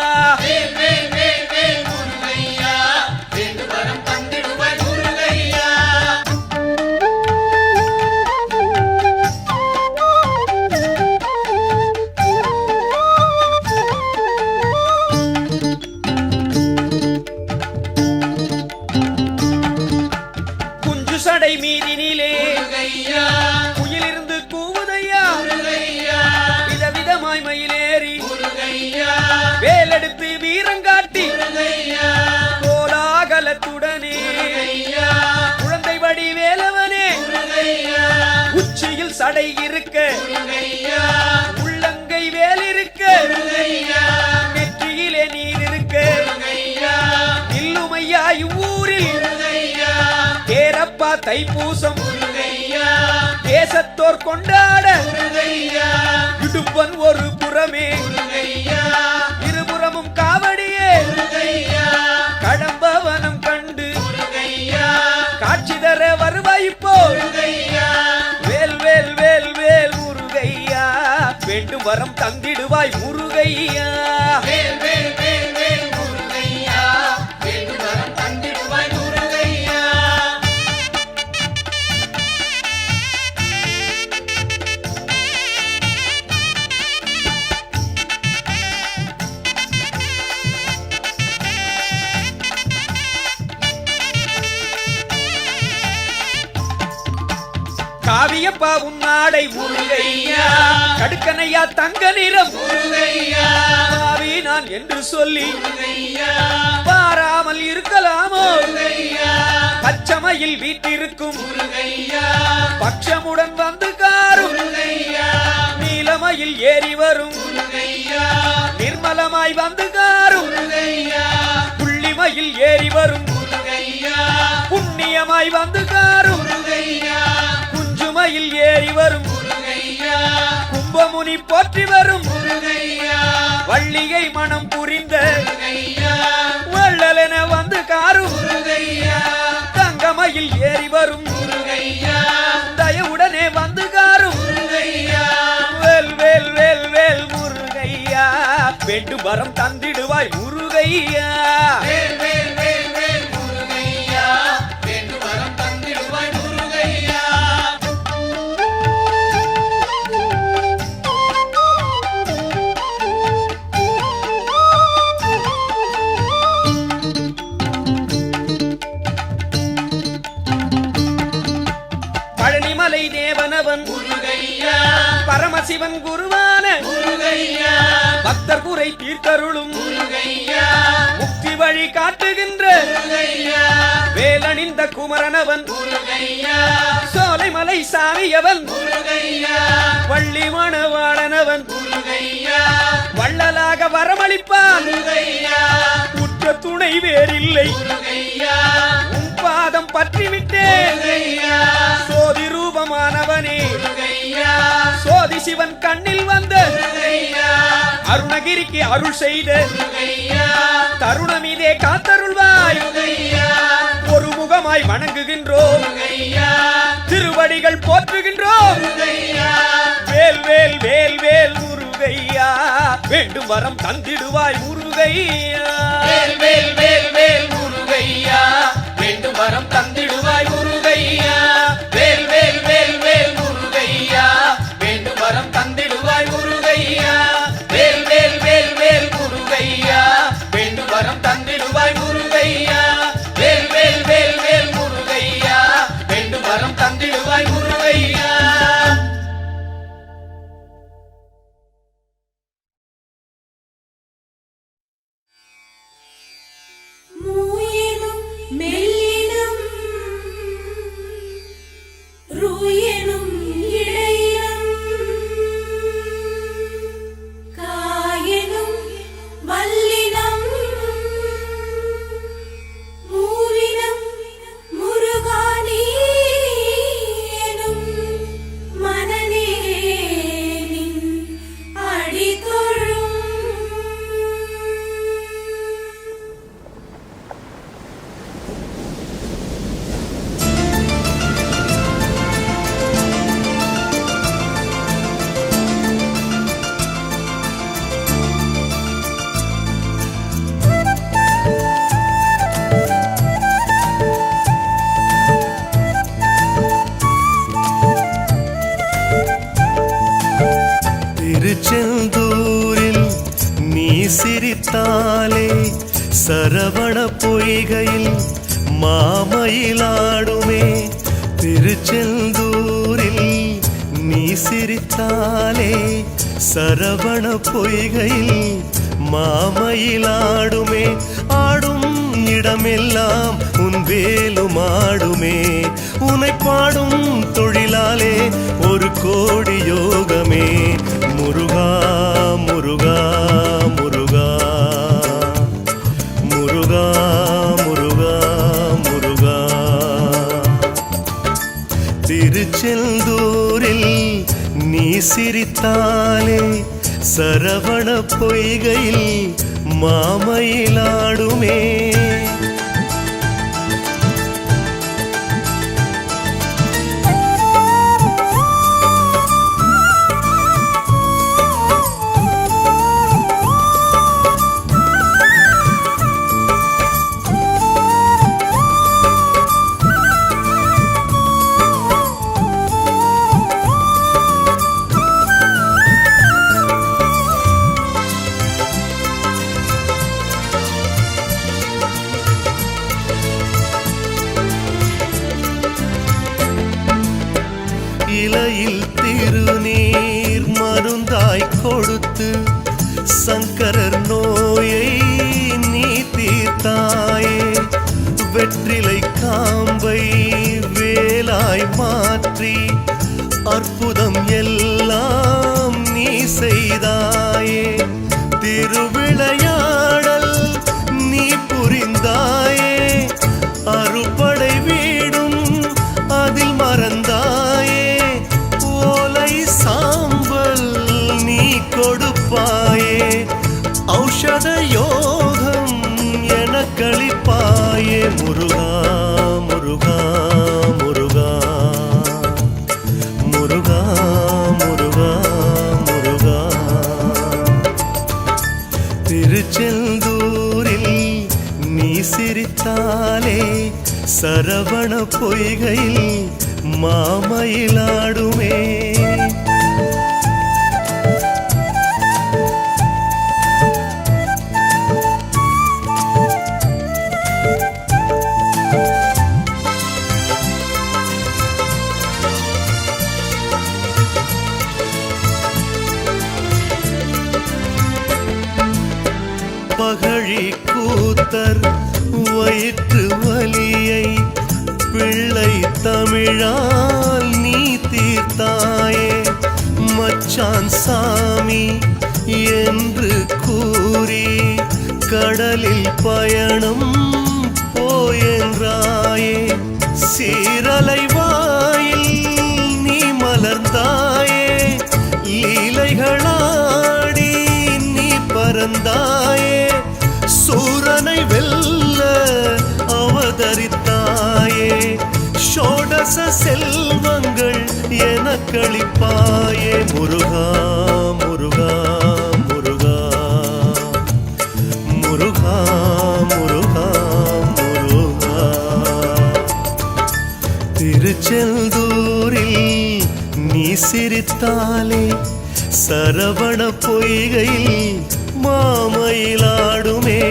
சடை மீதினிலே குயிலிருந்து கூவுதையா விதவிதமாய் மயிலேறி வேலெடுத்து வீரங்காட்டி கோலாகலத்துடனே குழந்தை வடி வேலவனே உச்சியில் சடை இருக்க உள்ளங்கை வேல் இருக்க நெற்றியிலே நீர் இருக்க இல்லுமையா இவ்வூரில் தேரப்பா தைப்பூசம் தேசத்தோர் கொண்டாட இடுப்பன் ஒரு புறமே இருபுறமும் காவடியே கடம்பவனம் கண்டு காட்சி தர வருவாய்ப்போ வேல் வேல் வேல் வேல் முருகையா வேண்டும் வரம் தந்திடுவாய் முருகையா காவியப்பா உன்னாடை முருகையா கடுக்கனையா தங்க நிறம் முருகையா பாவி நான் என்று சொல்லி பாராமல் இருக்கலாமோ பச்சமையில் வீட்டிருக்கும் பட்சமுடன் வந்து காரும் நீலமையில் ஏறி வரும் நிர்மலமாய் வந்து காரும் புள்ளிமையில் ஏறி வரும் புண்ணியமாய் வந்து காரும் குஞ்சுமையில் ஏறி வரும் கும்பமுனி போற்றி வரும் வள்ளிகை மனம் புரிந்த வள்ளலென வந்து காரும் தங்கமையில் ஏறி வரும் தயவுடனே வந்து காரும் வேல் வேல் வேல் வேல் முருகையா வேண்டும் வரம் தந்திடுவாய் முருகையா பரமசிவன் குருவான முருகையா பக்தர் குறை தீர்த்தருளும் முருகையா முக்தி வழி காட்டுகின்ற முருகையா வேலணிந்த குமரனவன் முருகையா சோலைமலை சாமியவன் முருகையா வள்ளி மணவாளனவன் முருகையா வள்ளலாக வரமளிப்பான் முருகையா உற்ற துணை வேறில்லை முருகையா உன் பாதம் பற்றிவிட்டேன் முருகையா சோதி ரூபமானவனே முருகையா சோதி சிவன் கண்ணில் வந்த முருகையா அருணகிரிக்கு அருள் செய்த முருகையா தருணமிதே காத்தருள்வாய் முருகையா ஒரு முகமாய் வணங்குகின்றோம் முருகையா திருவடிகள் போற்றுகின்றோம் முருகையா வேல் வேல் வேல் வேல் முருகையா வேண்டும் வரம் தந்திடுவாய் முருகையா வேல் வேல் வேல் வேல் முருகையா வேண்டும் வரம் தந்திடுவாய் முருகையா வேல் வேல் வேல் வேல் முருகையா வேண்டும் வரம் தந்திடுவாய் முருகையா வேல் வேல் வேல் வேல் முருகையா வேண்டும் வரம் தந்திடுவாய் முருகையா வேல் வேல் வேல் வேல் முருகையா வேண்டும் வரம் தந்திடுவாய் முருகையா மூயினும் மெல்லினம் ரூயினும் இடையினம் காயினும் வல்லினம் மூவினம் முருகானி எனும் மனநே நின் அடிதொழும் திருச்செந்தூரில் நீ சிரித்தாலே சரவண பொய்கையில் மாமயிலாடுமே திருச்செந்தூரில் நீ சிரித்தாலே சரவண பொய்கையில் மாமயிலாடுமே ஆடும் இடமெல்லாம் உன் வேலும் ஆடுமே உனை பாடும் தொழிலாலே ஒரு கோடி யோகமே முருகா முருகா முருகா முருகா முருகா முருகா திருச்செந்தூரில் நீ சிரித்தாலே சரவண பொய்கையில் மாமயிலாடுமே இலையில் திருநீர் மருந்தாய் கொடுத்து சங்கரர் நோயை நீ தீர்த்தாயே வெற்றிலை காம்பை வேலாய் மாற்றி அற்புதம் எல்லாம் நீ செய்தாயே திருவிளையாடல் நீ புரிந்தாயே அறுபடை வீடும் அதில் மறந்தாயே ஓலை சாம்பல் நீ கொடுப்பாயே ஔஷத யோகம் என கழிப்பாயே முருகா முருகா முருகா முருகா முருகா முருகா திருச்செந்தூரில் நீ சிரித்தாலே சரவண பொய்கையில் மாமயிலாடுமே பகழி கூத்தர் வயிற்று வலியை பிள்ளை தமிழால் நீ தீர்த்தாயே. மச்சான் சாமி என்று கூறி கடலில் பயணம் போயென்றாயே. சீரலை வாயில் நீ மலர்ந்தாயே. லீலைகளாடி நீ பறந்தாயே. சூரனை வெல்ல அவதரித்தாயே. ஷோடச செல்வங்கள் எனக்களிப்பாயே. முருகா முருகா முருகா முருகா முருகா முருகா. திருச்செந்தூரில் நீ சிரித்தாலே சரவண பொய்கையில் மாமயிலாடுமே.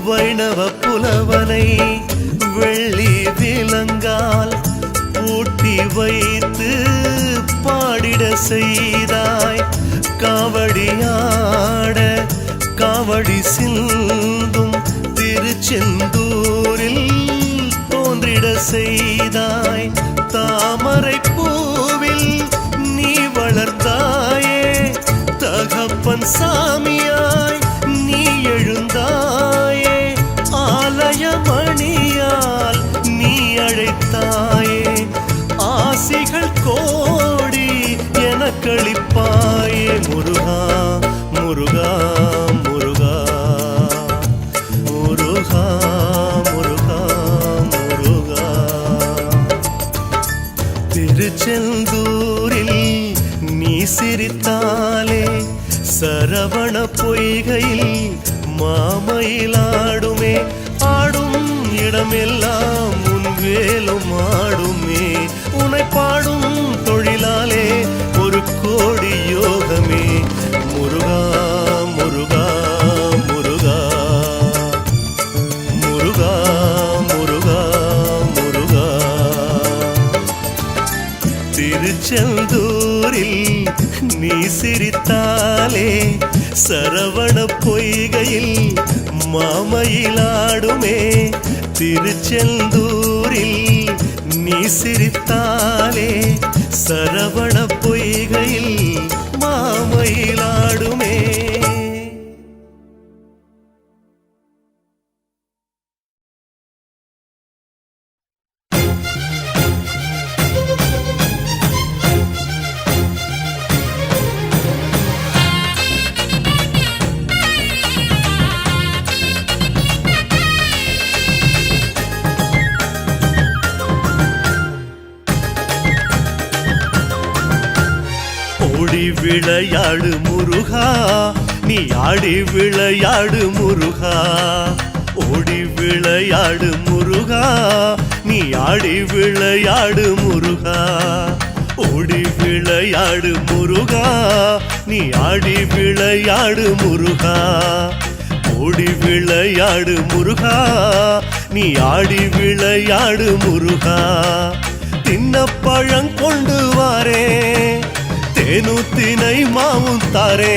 வைணவ புலவனை வெள்ளி விலங்கால் பூட்டி வைத்து பாடிட செய்தாய். காவடியாட காவடி சிந்தும் திருச்செந்தூரில் தோன்றிட செய்தாய். தாமரை பூவில் நீ வளர்ந்தாயே. தகப்பன் சாமியாய் நீ எழுந்தாயே. ஆலயமணியால் நீ அழைத்தாயே. ஆசிகள் கோடி எனக்களிப்பாயே. முருகா முருகா முருகா முருகா முருகா முருகா. திருச்செந்தூரில் நீ சிரித்தாலே சரவண பொய்கையில் மாமயிலாடுமே. ஆடும் இடமெல்லாம் உன் வேலும் ஆடுமே. உன்னை பாடும் தொழிலாலே ஒரு கோடி யோகமே. முருகா முருகா முருகா முருகா முருகா முருகா. திருச்செந்தூரில் நீ சிரித்தாலே சரவண பொய்கையில் மாமயிலாடுமே. திருச்செந்தூரில் நீ சிரித்தாலே சரவண பொய்கையில் மாமயிலாடுமே. ஓடி விளையாடு முருகா நீ ஆடி விளையாடு முருகா. ஓடி விளையாடு முருகா நீ ஆடி விளையாடு முருகா. ஓடி விளையாடு முருகா நீ ஆடி விளையாடு முருகா. ஓடி விளையாடு முருகா நீ ஆடி விளையாடு முருகா. தின்ன பழம் கொண்டு வாரே தேனூத்தினை மாவும் தாரே.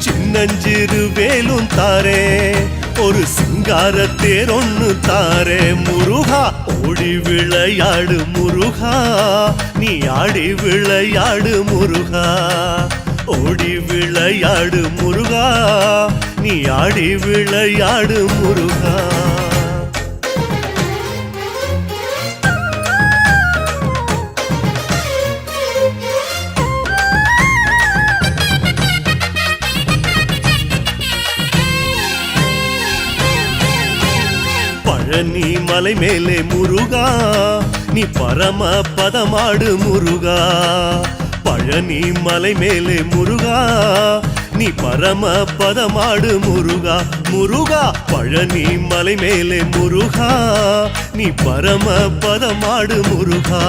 சின்னஞ்சிறு வேலும் தாரே. ஒரு சிங்கார தேரொன்னு தாரே முருகா. ஓடி விளையாடு முருகா நீ ஆடி விளையாடு முருகா. ஓடி விளையாடு முருகா நீ ஆடி விளையாடு முருகா. பழனி மலை மேலே முருகா நீ பரம பதமாடு முருகா. பழனி மலை மேலே முருகா நீ பரம பதமாடு முருகா முருகா பழனி மலை மேலே முருகா நீ பரம பதமாடு முருகா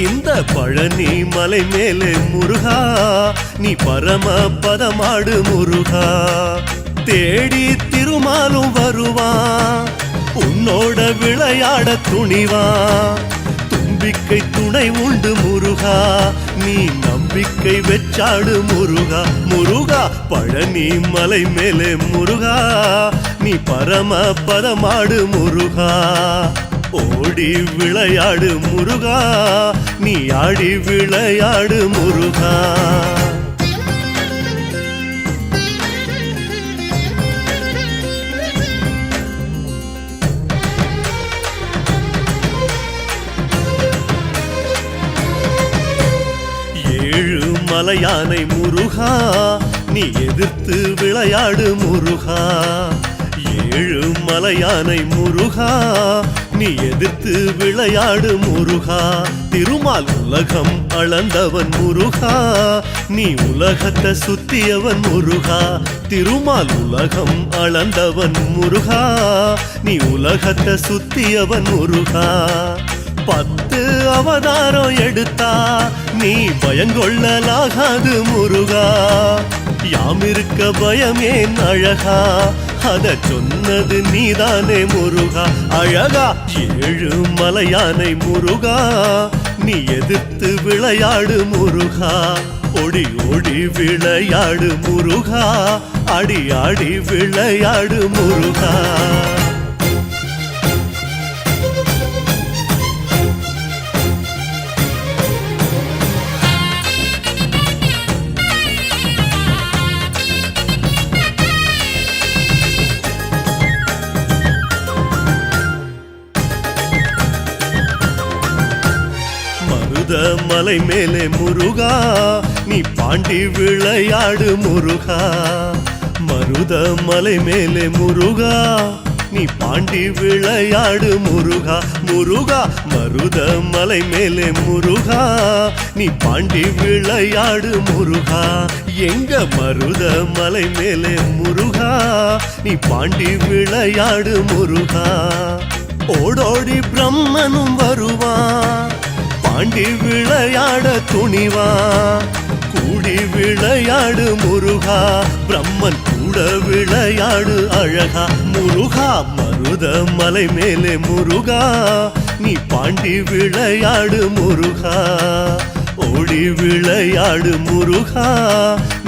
இந்த பழனி மலை மேலே முருகா நீ பரம பதமாடு முருகா தேடி திருமாலும் வருவான் உன்னோட விளையாட துணிவான் தும்பிக்கை துணை உண்டு முருகா நீ நம்பிக்கை வெச்சாடு முருகா முருகா பழனி மலை மேலே முருகா நீ பரம பதமாடு முருகா ஓடி விளையாடு முருகா நீ ஆடி விளையாடு முருகா ஏழு மலையானை முருகா நீ எதிர்த்து விளையாடு முருகா ஏழு மலையானை முருகா நீ எதிர்த்து விளையாடு முருகா திருமால் உலகம் அளந்தவன் முருகா நீ உலகத்தை சுத்தியவன் முருகா திருமால் உலகம் அளந்தவன் முருகா நீ உலகத்தை சுத்தியவன் முருகா 10 அவதாரம் எடுத்தா நீ பயங்கொள்ளலாகாது முருகா யாமிருக்க பயமேன் அழகா அத சொன்னது நீதானே முருகா அழகா ஏழு மலையானை முருகா நீ எதிர்த்து விளையாடு முருகா ஓடி ஓடி விளையாடு முருகா ஆடி ஆடி விளையாடு முருகா மலை மேலே முருகா நீ பாண்டி விளையாடு முருகா மருத மலை மேலே முருகா நீ பாண்டி விளையாடு முருகா முருகா மருத மலை மேலே முருகா நீ பாண்டி விளையாடு முருகா எங்க மருத மலை மேலே முருகா நீ பாண்டி விளையாடு முருகா ஓடோடி பிரம்மனும் வருவான் பாண்டி விளையாட துணிவா கூடி விளையாடு முருகா பிரம்மன் கூட விளையாடு அழகா முருகா மருத மலை மேலே முருகா நீ பாண்டி விளையாடு முருகா ஓடி விளையாடு முருகா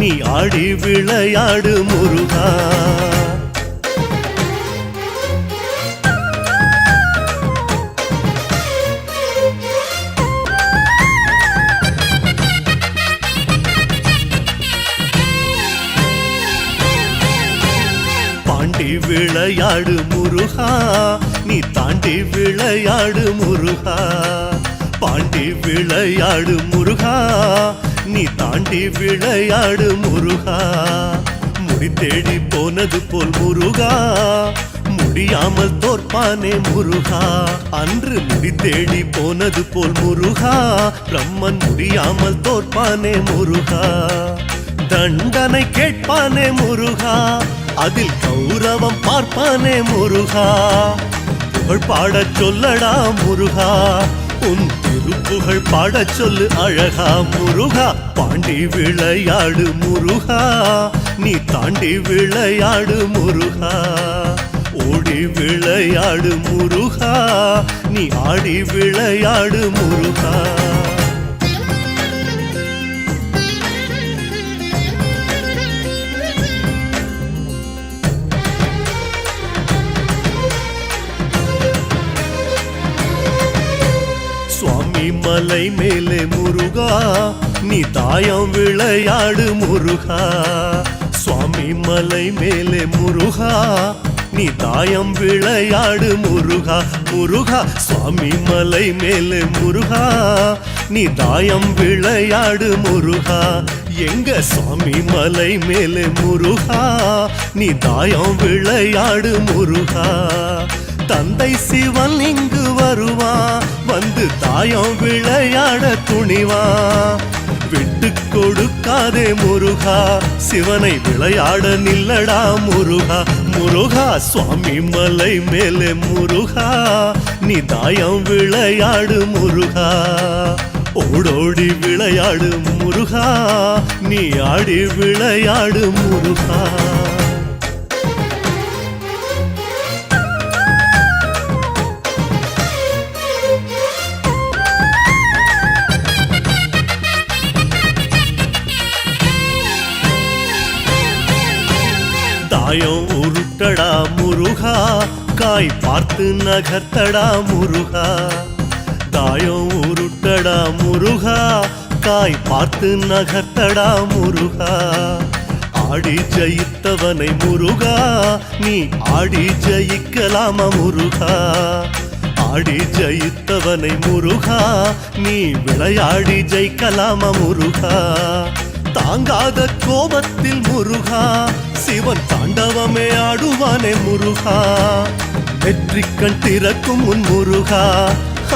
நீ ஆடி விளையாடு முருகா விளையாடு முருகா நீ தாண்டி விளையாடு முருகா பாண்டி விளையாடு முருகா நீ தாண்டி விளையாடு முருகா முடி தேடி போனது போல் முருகா முடியாமல் தோற்பானே முருகா அன்று முடி தேடி போனது போல் முருகா பிரம்மன் முடியாமல் தோற்பானே முருகா தண்டனை கேட்பானே முருகா அதில் கௌரவம் பார்ப்பானே முருகா புகழ் பாடச் சொல்லடா முருகா உன் திருப்புகழ் பாடச் சொல்லு அழகா முருகா பாண்டி விளையாடு முருகா நீ தாண்டி விளையாடு முருகா ஓடி விளையாடு முருகா நீ ஆடி விளையாடு முருகா மலை மேலே முருகா நீ தாயம் விளையாடு முருகா சுவாமி மலை மேலே முருகா நீ தாயம் விளையாடு முருகா முருகா சுவாமி மலை மேலே முருகா நீ தாயம் விளையாடு முருகா எங்க சுவாமி மலை மேலே முருகா நீ தாயம் விளையாடு முருகா தந்தை சிவன் இங்கு வருவா வந்து தாயம் விளையாட துணிவா விட்டு கொடுக்காதே முருகா சிவனை விளையாட நில்லடா முருகா முருகா சுவாமி மலை மேலே முருகா நீ தாயம் விளையாடு முருகா ஓடோடி விளையாடு முருகா நீ ஆடி விளையாடு முருகா தாயம் உருட்டடா முருகா காய் பார்த்து நகர்த்தடா முருகா தாயம் உருட்டடா முருகா காய் பார்த்து நகர்த்தடா முருகா ஆடி ஜெயித்தவனை முருகா நீ ஆடி ஜெயிக்கலாமா முருகா ஆடி ஜெயித்தவனை முருகா நீ விளையாடி ஜெயிக்கலாமா முருகா தாங்காத கோபத்தில் முருகா சிவன் தாண்டவமே ஆடுவானே முருகா வெற்றி கண் திறக்கும் முன் முருகா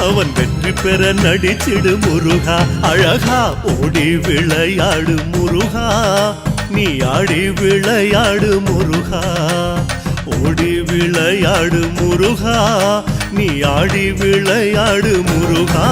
அவன் வெற்றி பெற நடிச்சிடு முருகா அழகா ஓடி விளையாடு முருகா நீ ஆடி விளையாடு முருகா ஓடி விளையாடு முருகா நீ ஆடி விளையாடு முருகா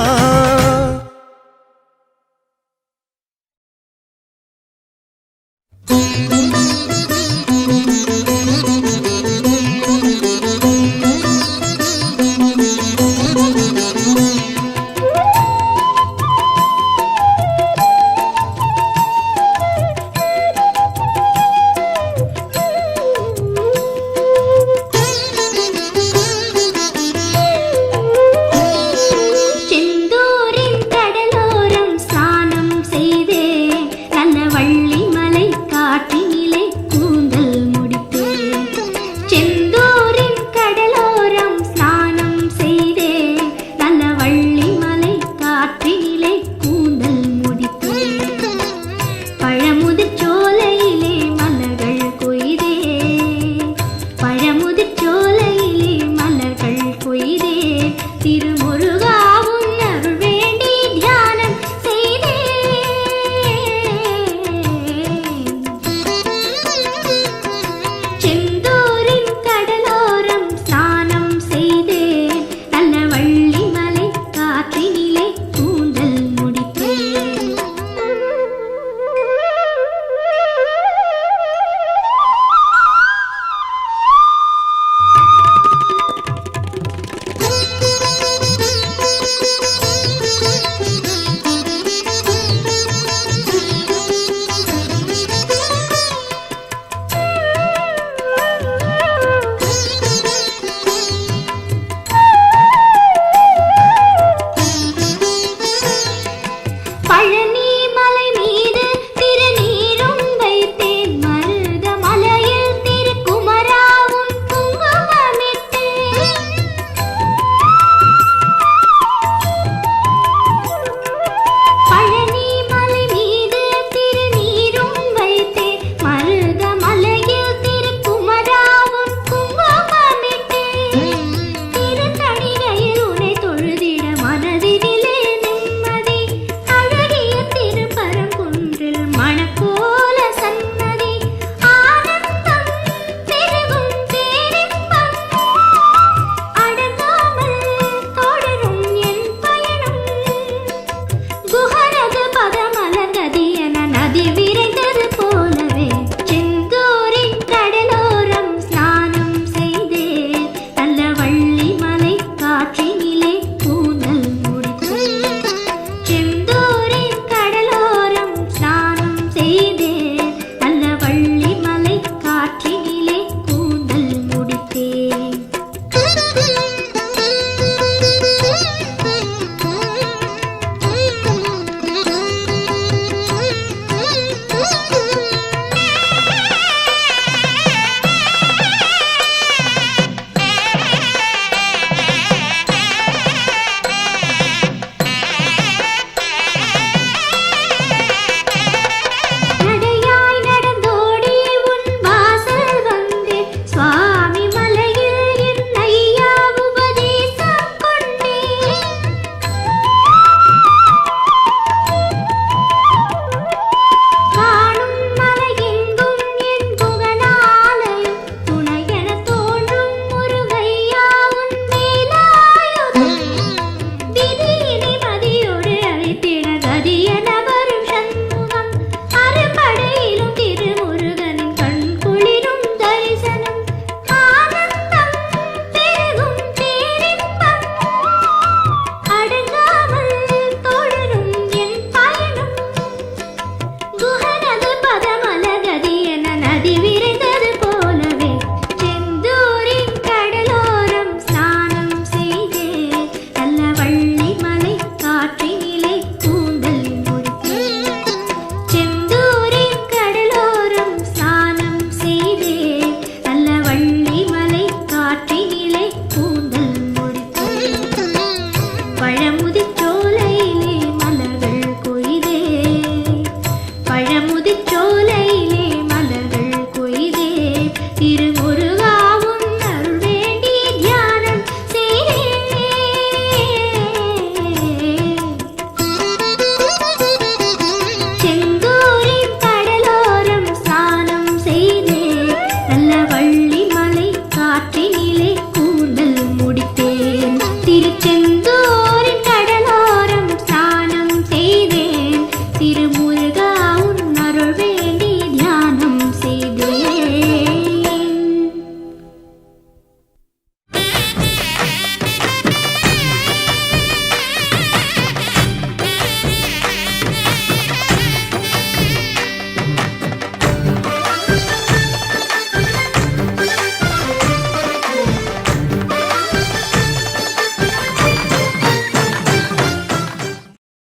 பழமுதிர்